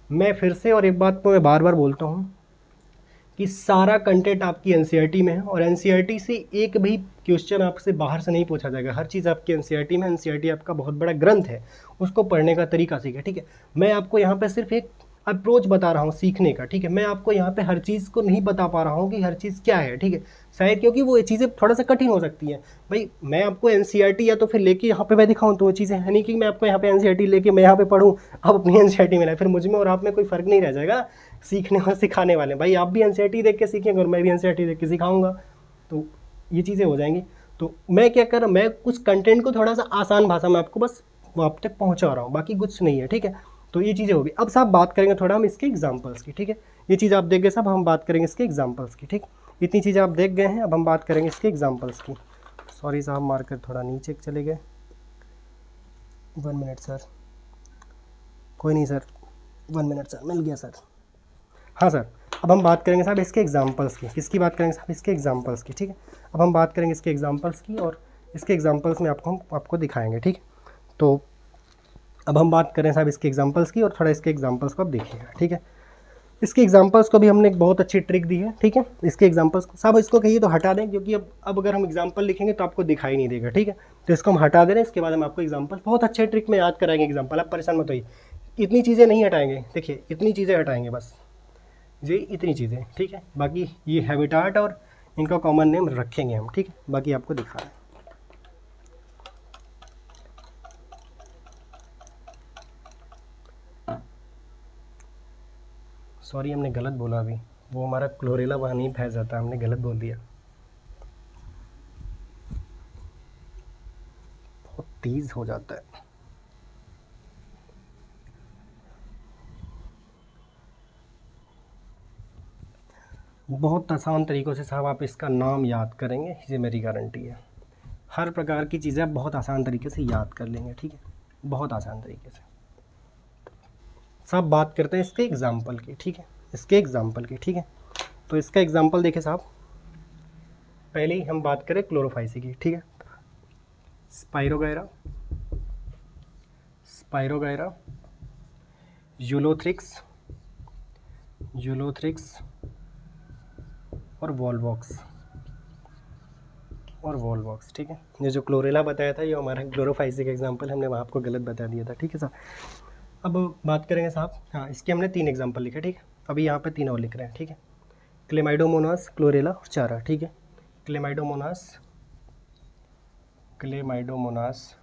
मैं फिर से और एक बात तो मैं बार बार बोलता हूँ कि सारा कंटेंट आपकी एनसीईआरटी में है और एनसीईआरटी से एक भी क्वेश्चन आपसे बाहर से नहीं पूछा जाएगा। हर चीज़ आपकी एनसीईआरटी में, एनसीईआरटी आपका बहुत बड़ा ग्रंथ है, उसको पढ़ने का तरीका सीखें। ठीक है, मैं आपको यहाँ पे सिर्फ एक अप्रोच बता रहा हूँ सीखने का। ठीक है, मैं आपको यहाँ पे हर चीज़ को नहीं बता पा रहा हूँ कि हर चीज़ क्या है। ठीक है, शायद क्योंकि वो ये चीज़ें थोड़ा सा कठिन हो सकती हैं। भाई मैं आपको एनसीईआरटी या तो फिर लेके यहाँ पे मैं दिखाऊँ तो वो चीज़ें है नहीं कि मैं आपको यहाँ पे एनसीईआरटी लेके मैं यहाँ पे पढ़ूँ, आप अपनी एनसीईआरटी में लाए, फिर मुझ में और आप में कोई फ़र्क नहीं रह जाएगा सीखने और सिखाने वाले। भाई आप भी एनसीईआरटी देख के सीखेंगे और मैं भी एनसीईआरटी देख के सिखाऊंगा, तो ये चीज़ें हो जाएंगी। तो मैं क्या कर रहा हूँ, मैं कुछ कंटेंट को थोड़ा सा आसान भाषा में आपको बस आप तक पहुँचा रहा हूँ, बाकी कुछ नहीं है। ठीक है, तो ये चीज़ें होगी। अब साहब बात करेंगे थोड़ा हम इसके एग्जाम्पल्स की। ठीक है, ये चीज़ आप देख गए साहब, हम बात करेंगे इसके एग्जाम्पल्स की। ठीक, इतनी चीज़ें आप देख गए हैं, अब हम बात करेंगे इसके एग्जाम्पल्स की। सॉरी साहब, मार्कर थोड़ा नीचे चले गए, 1 मिनट सर। कोई नहीं सर, 1 मिनट सर, मिल गया सर। हाँ सर, अब हम बात करेंगे साहब इसके एग्जाम्पल्स की। किसकी बात करेंगे साहब, इसके एग्जाम्पल्स की। ठीक है, अब हम बात करेंगे इसके एग्जाम्पल्स की और इसके एग्जाम्पल्स में आपको दिखाएंगे। ठीक, तो अब हम बात करें साहब इसके एग्जाम्पल्स की और थोड़ा इसके एग्जाम्पल्स को आप देखिएगा। ठीक है, इसके एग्जाम्पल्स को भी हमने एक बहुत अच्छी ट्रिक दी है। ठीक है, इसके एग्जाम्पल्स को साहब इसको कहिए तो हटा दें, क्योंकि अब अगर हम एग्जाम्पल लिखेंगे तो आपको दिखाई नहीं देगा। ठीक है, तो इसको हम हटा दे रहे हैं, इसके बाद हम आपको एग्जाम्पल बहुत अच्छे ट्रिक में याद कराएंगे एग्जाम्पल, आप परेशान मत होइए। इतनी चीज़ें नहीं हटाएंगे, देखिए इतनी चीज़ें हटाएंगे बस, ये इतनी चीज़ें। ठीक है, बाकी ये हैबिटाट और इनका कॉमन नेम रखेंगे हम। ठीक है, बाकी आपको दिखा रहे हैं। सॉरी हमने गलत बोला, अभी वो हमारा क्लोरेला वहाँ नहीं फैल जाता, हमने गलत बोल दिया। बहुत तेज़ हो जाता है। बहुत आसान तरीक़ों से साहब आप इसका नाम याद करेंगे, ये मेरी गारंटी है। हर प्रकार की चीज़ें आप बहुत आसान तरीके से याद कर लेंगे। ठीक है, बहुत आसान तरीके से। साहब बात करते हैं इसके एग्जाम्पल की। ठीक है, इसके एग्जाम्पल की। ठीक है, तो इसका एग्जाम्पल देखें साहब, पहले ही हम बात करें क्लोरोफाइसी की। ठीक है, स्पाइरोगैरा, स्पाइरोगैरा, यूलोथ्रिक्स, यूलोथ्रिक्स और वॉलवॉक्स, और वॉलवॉक्स। ठीक है, ये जो क्लोरेला बताया था ये हमारा क्लोरोफाइसी का एग्जाम्पल, हमने वहाँ आपको गलत बता दिया था। ठीक है साहब, अब बात करेंगे साहब, हाँ इसके हमने 3 एग्जाम्पल लिखे। ठीक है, अभी यहाँ पे 3 और लिख रहे हैं। ठीक है, क्लेमाइडोमोनास, क्लोरेला और चारा। ठीक है, Chlamydomonas, Chlamydomonas,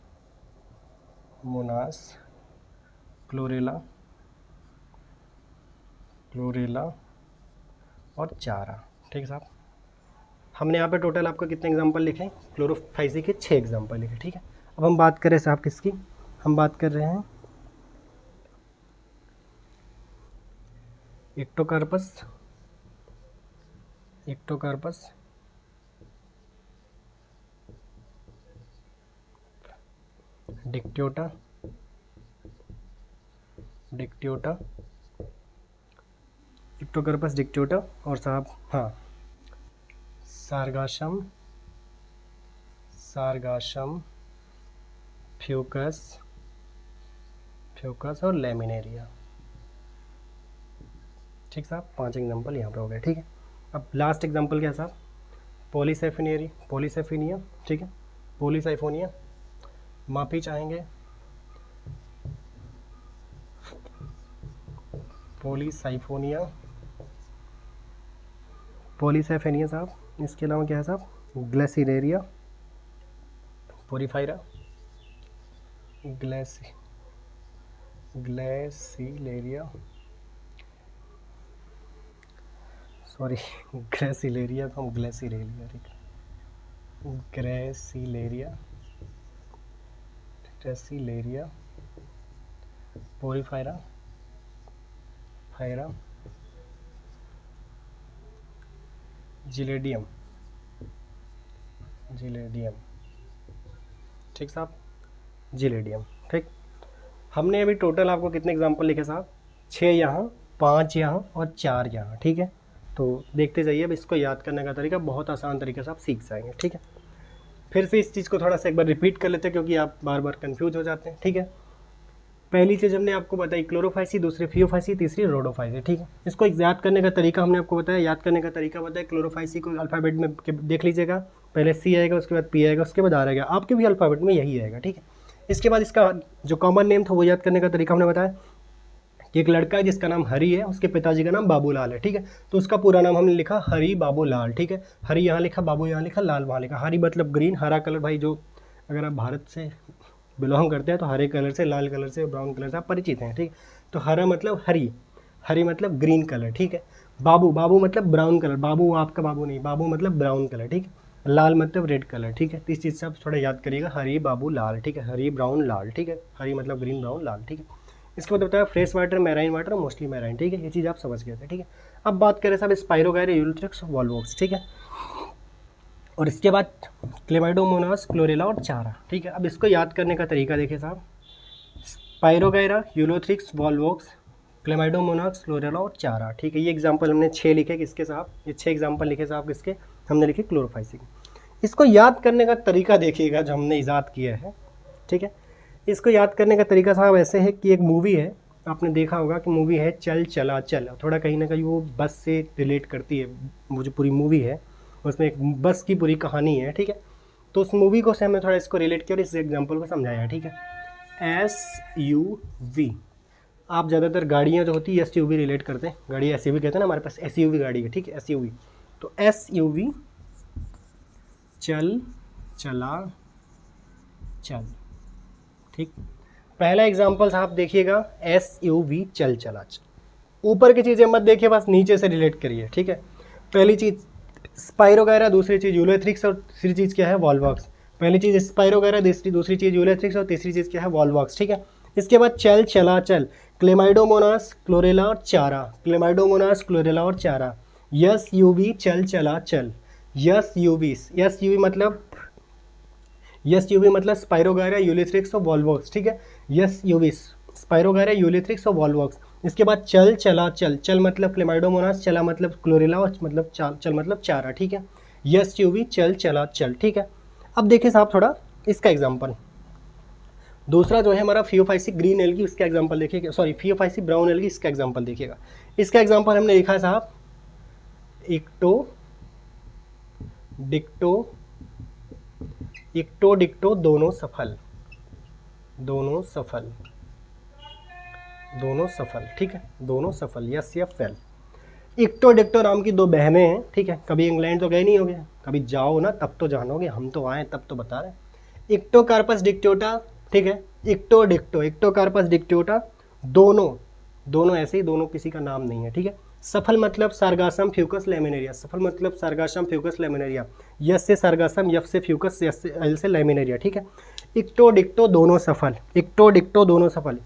Mona's, chlorella, chlorella और चारा। ठीक है साहब, हमने यहाँ पे टोटल आपको कितने एग्जाम्पल लिखे, क्लोरोफाइसी के 6 एग्जाम्पल लिखे। ठीक है, अब हम बात करें साहब किसकी, हम बात कर रहे हैं एक्टोकार्पस, एक्टोकार्पस, डिक्ट्योटा, डिक्ट्योटा, एक्टोकार्पस, डिक्ट्योटा और साहब हाँ सारगाशम, सारगाशम, फ्यूकस, फ्यूकस और लेमिनेरिया। ठीक साहब, 5 एग्जाम्पल यहाँ पे हो गए। ठीक है, अब लास्ट एग्जाम्पल क्या है साहब, पॉलीसैफिनिया, ठीक है, पॉलीसाइफोनिया। माफी चाहेंगे, पॉलीसाइफोनिया, पॉलीसैफेनिया साहब। इसके अलावा क्या है साहब, ग्लेसिलेरिया, पोरीफायरा, ग्लेसिलेरिया, सॉरी ग्रेसिलेरिया को हम ग्लेसिलेरिया, ठीक है, ग्रेसिलेरिया, पोरीफायरा, जिलेडियम, ठीक साहब, जिलेडियम। ठीक, हमने अभी टोटल आपको कितने एग्जाम्पल लिखे साहब, 6 यहाँ, 5 यहाँ और 4 यहाँ। ठीक है, तो देखते जाइए। अब इसको याद करने का तरीका बहुत आसान तरीके से आप सीख जाएंगे। ठीक है, फिर से इस चीज़ को थोड़ा सा एक बार रिपीट कर लेते हैं क्योंकि आप बार बार कंफ्यूज हो जाते हैं। ठीक है, पहली चीज़ हमने आपको बताई क्लोरोफाइसी, दूसरी फियोफाइसी, तीसरी रोडोफाइसी। ठीक है, इसको याद करने का तरीका हमने आपको बताया, याद करने का तरीका बताया। क्लोरोफाइसी को अल्फ़ाबेट में देख लीजिएगा, पहले सी आएगा, उसके बाद पी आएगा, उसके बाद आर आएगा, आपके भी अल्फ़ाबेट में यही आएगा। ठीक है, इसके बाद इसका जो कॉमन नेम था वो याद करने का तरीका हमने बताया कि एक लड़का है जिसका नाम हरि है, उसके पिताजी का नाम बाबूलाल है। ठीक है, तो उसका पूरा नाम हमने लिखा हरि बाबूलाल। ठीक है, हरि यहाँ लिखा, बाबू यहाँ लिखा, लाल वहाँ लिखा। हरि मतलब ग्रीन, हरा कलर, भाई जो अगर आप भारत से बिलोंग करते हैं तो हरे कलर से, लाल कलर से, ब्राउन कलर से आप परिचित हैं। ठीक, तो हरा मतलब हरी, हरी मतलब ग्रीन कलर। ठीक है, बाबू, बाबू मतलब ब्राउन कलर, बाबू आपका बाबू नहीं, बाबू मतलब ब्राउन कलर। ठीक है, लाल मतलब रेड कलर। ठीक है, तो इस चीज़ से आप थोड़ा याद करिएगा, हरी बाबू लाल। ठीक है, हरी ब्राउन लाल। ठीक है, हरी मतलब ग्रीन, ब्राउन लाल। ठीक है, इसके बाद बताया fresh water, marine water, mostly marine. ठीक है, ये चीज़ आप समझ गए थे। ठीक है, अब बात करें साहब स्पाइरोगायरा, यूलोथ्रिक्स, वॉल्वोक्स। ठीक है, और इसके बाद क्लेमाइडोमोनास, क्लोरेला और चारा। ठीक है, अब इसको याद करने का तरीका देखिए साहब, स्पाइरोगायरा, यूलोथ्रिक्स, वॉल्वोक्स, क्लेमाइडोमोनास, क्लोरेला और चारा। ठीक है, ये एग्जांपल हमने 6 लिखे किसके साहब, ये 6 एग्जांपल लिखे साहब किसके, हमने लिखे क्लोरोफाइसी। इसको याद करने का तरीका देखिएगा जो हमने ईजाद किया है। ठीक है, इसको याद करने का तरीका साहब ऐसे है कि एक मूवी है, आपने देखा होगा कि मूवी है चल चला चल, थोड़ा कहीं ना कहीं वो बस से रिलेट करती है, वो जो पूरी मूवी है उसमें एक बस की पूरी कहानी है। ठीक है, तो उस मूवी को से हमने थोड़ा इसको रिलेट किया और इस एग्जांपल को समझाया। ठीक है, SUV, आप ज़्यादातर गाड़ियाँ जो होती है SUV रिलेट करते हैं, गाड़ी SUV कहते हैं ना, हमारे पास SUV गाड़ी है। ठीक है, SUV, तो SUV चल चला चल। ठीक, पहला एग्जांपल साहब देखिएगा, SUV चल चला चल। ऊपर की चीज़ें मत देखिए, बस नीचे से रिलेट करिए। ठीक है, पहली चीज़ स्पाइरोगायरा, दूसरी चीज़ यूलोथ्रिक्स और तीसरी चीज़ क्या है, वॉल्वॉक्स। पहली चीज़ स्पाइरोगायरा, दूसरी चीज़ यूलोथ्रिक्स और तीसरी चीज़ क्या है, वॉल्वॉक्स। ठीक है, इसके बाद चल चला चल, क्लेमाइडोमोनास, क्लोरेला और चारा, क्लेमाइडोमोनास, क्लोरेला और चारा। SUV चल चला चल, SUV मतलब स्पाइरोगायरा, यूलोथ्रिक्स और वॉल्वॉक्स। ठीक है, SUV स्पाइरोगायरा, यूलोथ्रिक्स और वॉल्वॉक्स। इसके बाद चल चला चल, चल मतलब क्लेमाइडोमोनास, चला मतलब क्लोरेला और मतलब चल मतलब चारा। ठीक है, SUV चल चला चल। ठीक है, अब देखिए साहब थोड़ा इसका एग्जांपल, दूसरा जो है हमारा फियोफाइसी ग्रीन एल्गी, इसका एग्जांपल देखिएगा, सॉरी फियोफाइसी ब्राउन एल्गी, इसका एग्जांपल देखिएगा। इसका एग्जांपल हमने लिखा है साहब, इक्टो डिक्टो दोनों सफल, ठीक है, दोनों सफल, यस या फेल। इक्टो डिक्टो नाम की 2 बहनें हैं। ठीक है, कभी इंग्लैंड तो गए नहीं होगे, कभी जाओ ना तब तो जानोगे, हम तो आए तब तो बता रहे हैं। इक्टोकार्पस डिक्टोटा, ठीक है, इक्टोकार्पस डिक्टोटा, दोनों ऐसे ही, दोनों किसी का नाम नहीं है। ठीक है, सफल मतलब सार्गासम फ्यूकस लेमिनेरिया, सफल मतलब सार्गासम फ्यूकस लेमिनेरिया, यस से सार्गासम, यफ से फ्यूकस, यस से एल से लेमिनेरिया। ठीक है, इक्टो डिक्टो दोनों सफल, इक्टो डिक्टो दोनों सफल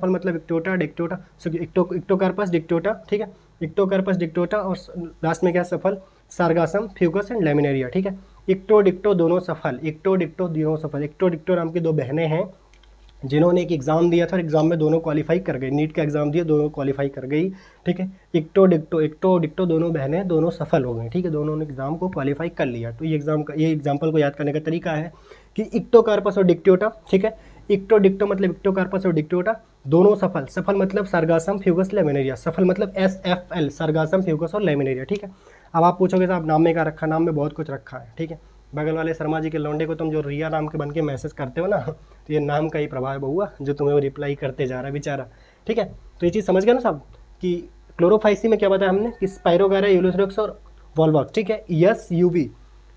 मतलब इक्टोटा इक्टोकार्पस डिक्टोटा। ठीक है, इक्टोकार्पस डिक्टोटा और लास्ट में क्या सफल, सार्गासम फ्यूकस एंड लेमिनेरिया। ठीक है, इक्टो डिक्टो दोनों सफल, इक्टो डिक्टो नाम की 2 बहनें हैं जिन्होंने एक एग्ज़ाम दिया था और एग्ज़ाम में दोनों क्वालिफाई कर गई, नीट का एग्ज़ाम दिया, दोनों क्वालिफाई कर गई। ठीक है, इक्टो डिक्टो दोनों बहनें दोनों सफल हो गई। ठीक है, दोनों ने एग्ज़ाम को क्वालिफाई कर लिया। तो ये एग्जाम्पल को याद करने का तरीका है कि इक्टोकार्पस और डिक्टोटा, ठीक है, इक्टो डिक्टो मतलब इक्टोकार्पस और डिक्टोटा दोनों सफल मतलब सार्गासम फ्यूगस लेमिनेरिया, सफल मतलब SFL, सार्गासम फ्यूगस और लेमिनेरिया। ठीक है, अब आप पूछोगे साहब नाम में क्या रखा, नाम में बहुत कुछ रखा है, ठीक है। बगल वाले शर्मा जी के लौंडे को तुम जो रिया नाम के बन के मैसेज करते हो ना, तो ये नाम का ही प्रभाव है बउआ, जो तुम्हें वो रिप्लाई करते जा रहा है बेचारा, ठीक है। तो ये चीज़ समझ गए ना साहब कि क्लोरोफाइसी में क्या बताया हमने कि स्पाइरोगायरा, यूलोथ्रिक्स और वॉल्वॉक्स, ठीक है। यस यूवी,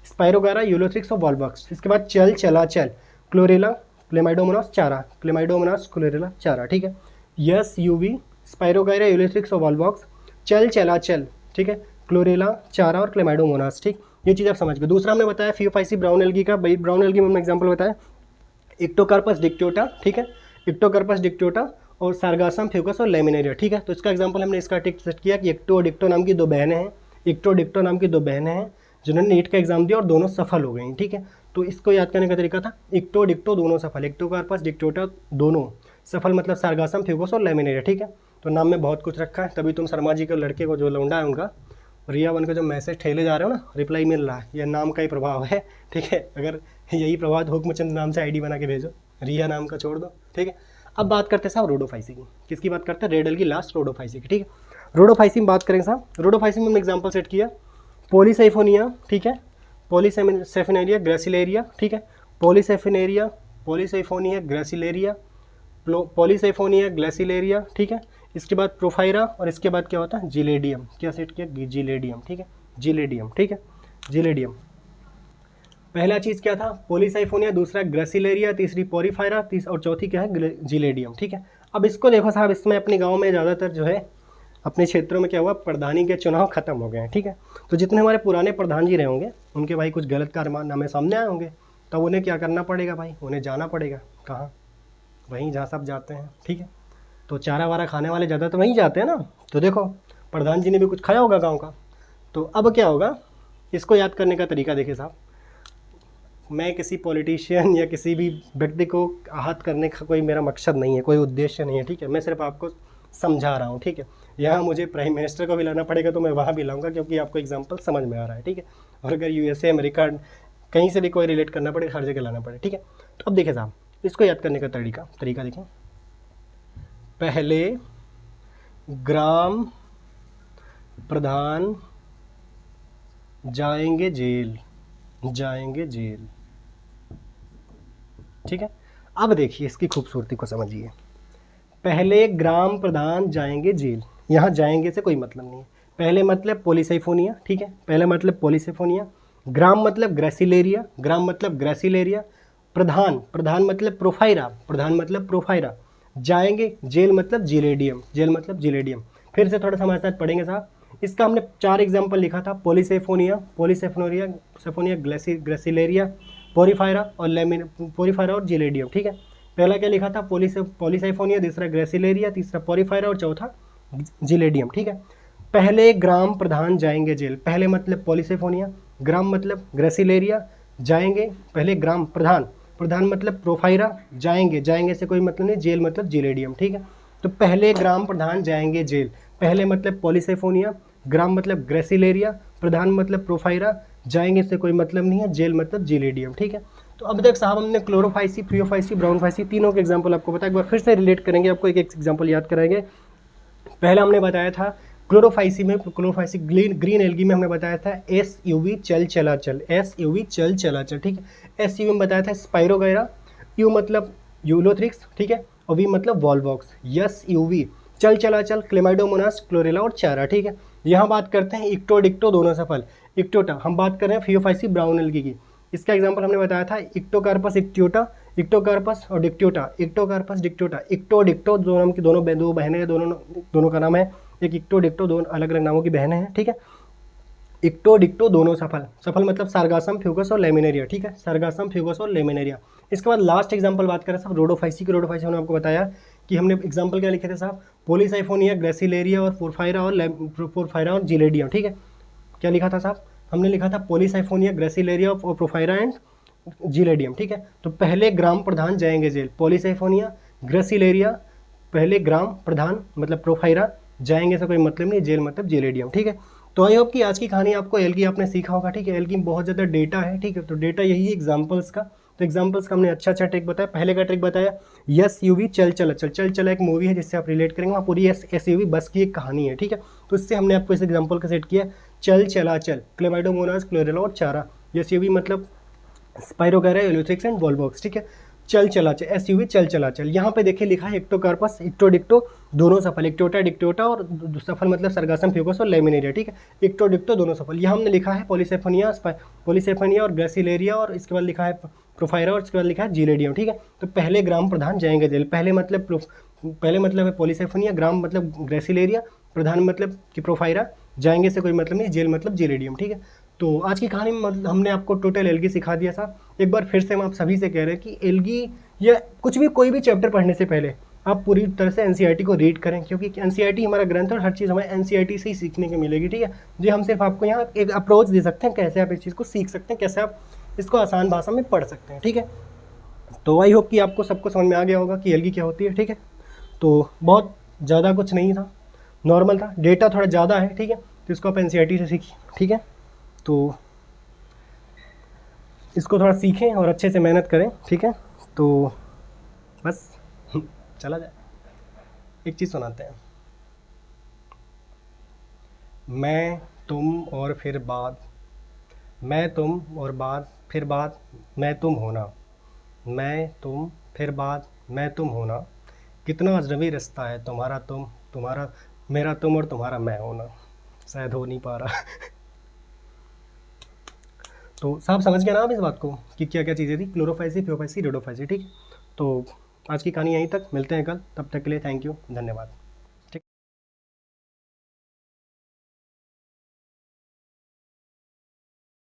स्पाइरोगायरा, यूलोथ्रिक्स और वॉल्वॉक्स। इसके बाद चल चलाचल, क्लोरेला, क्लेमाइडोमोनास चारा, क्लेमाइडोमोनास क्लोरेला चारा, ठीक है। यस यूवी, स्पाइरोगायरा, यूलोथ्रिक्स और वॉल्वॉक्स, चल चलाचल, ठीक है, क्लोरेला चारा और क्लेमाइडोमोनास, ठीक। ये चीज़ आप समझ गए। दूसरा हमने बताया फियोफाइसी ब्राउन एल्गी का, भाई ब्राउन एल्गी में हमने एग्जांपल बताया इक्टोकार्पस डिक्टोटा, ठीक है, इक्टोकार्पस डिक्टोटा और सार्गासम फ्यूकस और लेमिनेरिया, ठीक है। तो इसका एग्जांपल हमने इसका टिक सेट किया कि इक्टो और डिक्टो नाम की दो बहनें हैं, इक्टो डिक्टो नाम की दो बहनें हैं जिन्होंने नीट का एग्जाम दिया और दोनों सफल हो गई, ठीक है। तो इसको याद करने का तरीका था इक्टो डिक्टो दोनों सफल, इक्टोकार्पस डिक्टोटा दोनों सफल, मतलब सार्गासम फ्यूकस और लेमिनेरिया, ठीक है। तो नाम में बहुत कुछ रखा है, तभी तुम शर्मा जी के लड़के को जो लौंडा है उनका रिया बन के जो मैसेज ठेले जा रहे हो ना, रिप्लाई मिल रहा है, यह नाम का ही प्रभाव है, ठीक है। अगर यही प्रभाव हुक्मचंद नाम से आईडी बना के भेजो, रिया नाम का छोड़ दो, ठीक है। अब बात करते हैं साहब रोडोफाइसी की, किसकी बात करते हैं, रेड एल्गी लास्ट रोडोफाइसी की, ठीक है। रोडोफाइसी में बात करेंगे साहब, रोडोफाइसी में हमने एग्जाम्पल सेट किया पॉलीसाइफोनिया, ठीक है, पॉलीसाइफोनिया ग्रेसिलेरिया, ठीक है, पॉलीसाइफोनिया, पॉलीसाइफोनिया ग्रेसिलेरिया, पॉलीसाइफोनिया ग्लेसिलेरिया, ठीक है। इसके बाद प्रोफाइरा और इसके बाद क्या होता है जिलेडियम, क्या सेट किया जिलेडियम, ठीक है, जिलेडियम, ठीक है, जिलेडियम। पहला चीज़ क्या था पॉलीसाइफोनिया, दूसरा ग्रेसिलेरिया, तीसरी पॉरीफायरा, और चौथी क्या है जिलेडियम, ठीक है। अब इसको देखो साहब, इसमें अपने गांव में ज़्यादातर जो है अपने क्षेत्रों में क्या हुआ, प्रधानी के चुनाव खत्म हो गए हैं, ठीक है। तो जितने हमारे पुराने प्रधान जी रहे होंगे उनके भाई कुछ गलत कारनामे सामने आए होंगे, तब उन्हें क्या करना पड़ेगा भाई, उन्हें जाना पड़ेगा कहाँ, वहीं जहाँ सब जाते हैं, ठीक है। तो चारा वारा खाने वाले ज़्यादा तो वहीं जाते हैं ना। तो देखो प्रधान जी ने भी कुछ खाया होगा गाँव का। तो अब क्या होगा, इसको याद करने का तरीका देखिए साहब, मैं किसी पॉलिटिशियन या किसी भी व्यक्ति को आहत करने का कोई मेरा मकसद नहीं है, कोई उद्देश्य नहीं है, ठीक है। मैं सिर्फ आपको समझा रहा हूँ, ठीक है। यहाँ मुझे प्राइम मिनिस्टर को भी लाना पड़ेगा तो मैं वहाँ भी लाऊंगा, क्योंकि आपको एग्जांपल समझ में आ रहा है, ठीक है। और अगर यूएसए अमेरिका कहीं से भी कोई रिलेट करना पड़े, हर जगह लाना पड़े, ठीक है। तो अब देखिए साहब, इसको याद करने का तरीका देखें। पहले ग्राम प्रधान जाएंगे जेल, ठीक है। अब देखिए इसकी खूबसूरती को समझिए, पहले ग्राम प्रधान जाएंगे जेल, यहाँ जाएंगे से कोई मतलब नहीं है, पहले मतलब पॉलीसाइफोनिया, ठीक है, पहले मतलब पॉलीसाइफोनिया, ग्राम मतलब ग्रेसिलेरिया, ग्राम मतलब ग्रेसिलेरिया, प्रधान मतलब प्रोफाइरा, जाएंगे जेल मतलब जिलेडियम, फिर से थोड़ा समझ साथ पढ़ेंगे साहब। इसका हमने 4 एग्जाम्पल लिखा था, पॉलीसाइफोनिया ग्रेसिलेरिया, पोरीफायरा और जिलेडियम, ठीक है। पहला क्या लिखा था पॉलीसाइफोनिया, दूसरा ग्रेसिलेरिया, तीसरा पोरीफायरा और चौथा जिलेडियम, ठीक है। पहले ग्राम प्रधान जाएंगे जेल, पहले मतलब पॉलीसाइफोनिया, ग्राम मतलब ग्रेसिलेरिया, जाएंगे पहले ग्राम प्रधान मतलब प्रोफाइरा, जाएंगे से कोई मतलब नहीं, जेल मतलब जिलेडियम, ठीक है। तो पहले ग्राम प्रधान जाएंगे जेल, पहले मतलब पॉलीसाइफोनिया, ग्राम मतलब ग्रेसिलेरिया, प्रधान मतलब प्रोफाइरा, जाएंगे से कोई मतलब नहीं है, जेल मतलब जिलेडियम, ठीक है। तो अब तक साहब हमने क्लोरोफाइसी, फियोफाइसी, ब्राउनफाइसी तीनों के एग्जाम्पल आपको बताया, एक बार फिर से रिलेट करेंगे, आपको एक एग्जाम्पल याद कराएंगे। पहला हमने बताया था क्लोरोफाइसी में, ग्रीन एल्गी में हमने बताया था SUV चल चलाचल, ठीक है। SUV में बताया था स्पाइरोगायरा, U मतलब यूलोथ्रिक्स, ठीक है, और V मतलब वॉल्वॉक्स, SUV चल चलाचल, क्लेमाइडोमोनास क्लोरेला और चारा, ठीक है। यहाँ बात करते हैं इक्टो डिक्टो दोनों सफल, इक्टोटा हम बात कर रहे हैं फियोफाइसी ब्राउन एल्गी की। इसका एग्जांपल हमने बताया था इक्टोकार्पस इक्टोकार्पस और डिक्टोटा, इक्टोकार्पस डिक्टोटा, इक्टो डिक्टो दो नाम की दो बहनें हैं, दोनों का नाम है, एक इक्टो डिक्टो, दोनों अलग अलग नामों की बहनें हैं, ठीक है। इक्टो डिक्टो दोनों सफल मतलब सार्गासम फ्यूगस और लेमिनेरिया, ठीक है, सार्गासम फ्यूगस और लेमिनेरिया। इसके बाद लास्ट एग्जांपल बात करें साहब रोडोफाइसी की, रोडोफाइसी हमने आपको बताया कि हमने एग्जांपल क्या लिखे थे साहब, पॉलीसाइफोनिया ग्रेसिलेरिया और पोरफायरा और जिलेडियम, ठीक है। क्या लिखा था साहब, हमने लिखा था पॉलीसाइफोनिया ग्रेसिलेरिया और प्रोफायरा एंड जिलेडियम, ठीक है। तो पहले ग्राम प्रधान जाएंगे जेल, पॉलीसाइफोनिया ग्रेसिलेरिया, पहले ग्राम प्रधान मतलब प्रोफायरा, जाएंगे से कोई मतलब नहीं, जेल मतलब जिलेडियम, ठीक है। तो आई होप कि आज की कहानी आपको एल्गी आपने सीखा होगा, ठीक है। एल्गी में बहुत ज़्यादा डेटा है, ठीक है, तो डेटा यही है एग्जाम्पल्स का। तो एग्जाम्पल्स का हमने अच्छा ट्रिक बताया। पहले का ट्रिक बताया SUV चल चला एक मूवी है जिससे आप रिलेट करेंगे, वहाँ पूरी SUV बस की एक कहानी है, ठीक है। तो इससे हमने आपको इस एग्जाम्पल का सेट किया चल चलाचल, क्लेमाइडोमोनास, क्लोरेला और चारा। ये एसयूवी मतलब स्पाइरोगैरा, एलोथ्रिक्स एंड वॉल्वॉक्स, ठीक है। चल चलाचल, एसयूवी चल चलाचल। यहाँ पे देखिए लिखा है एक्टोकार्पस, इक्टो डिक्टो दोनों सफल, इक्टोटा डिक्टोटा और सफल मतलब सरगासम, फ्यूगस और लेमिनेरिया, ठीक है। इक्टो डिक्टो दोनों सफल। यहाँ हमने लिखा है पॉलीसेफनिया और ग्रेसिलेरिया, और इसके बाद लिखा है प्रोफाइरा, और इसके बाद लिखा है जीरेडियम, ठीक है। तो पहले ग्राम प्रधान जाएंगे जेल। पहले मतलब है पॉलीसेफनिया, ग्राम मतलब ग्रेसिलेरिया, प्रधान मतलब कि प्रोफाइरा, जाएंगे से कोई मतलब नहीं, जेल मतलब जीरेडियम, ठीक है। तो आज की कहानी में मतलब हमने आपको टोटल एल्गी सिखा दिया था। एक बार फिर से हम आप सभी से कह रहे हैं कि एल्गी या कुछ भी कोई भी चैप्टर पढ़ने से पहले आप पूरी तरह से एनसीईआरटी को रीड करें, क्योंकि एनसीईआरटी हमारा ग्रंथ और हर चीज़ हमें एनसीईआरटी से ही सीखने को मिलेगी, ठीक है जी। हम सिर्फ आपको यहाँ एक अप्रोच दे सकते हैं कैसे आप इस चीज़ को सीख सकते हैं, कैसे आप इसको आसान भाषा में पढ़ सकते हैं, ठीक है। तो आई होप कि आपको सबको समझ में आ गया होगा कि एल्गी क्या होती है, ठीक है। तो बहुत ज़्यादा कुछ नहीं था, नॉर्मल था, डेटा थोड़ा ज़्यादा है, ठीक है। तो इसको आप एनसीईआरटी से सीखिए, ठीक है। तो इसको थोड़ा सीखें और अच्छे से मेहनत करें, ठीक है। तो बस चला जाए, एक चीज़ सुनाते हैं। मैं तुम और फिर बात, मैं तुम और बात फिर बात, मैं तुम होना, मैं तुम फिर बात, मैं तुम होना, कितना अजनबी रिश्ता है तुम्हारा तुम, तुम्हारा मेरा तुम और तुम्हारा मैं होना। शायद हो नहीं पा रहा तो साहब समझ गए ना आप इस बात को कि क्या क्या चीज़ें थी, क्लोरोफाइसी, फ्योफाइसी, रेडोफाइसी, ठीक। तो आज की कहानी यहीं तक, मिलते हैं कल, तब तक के लिए थैंक यू, धन्यवाद।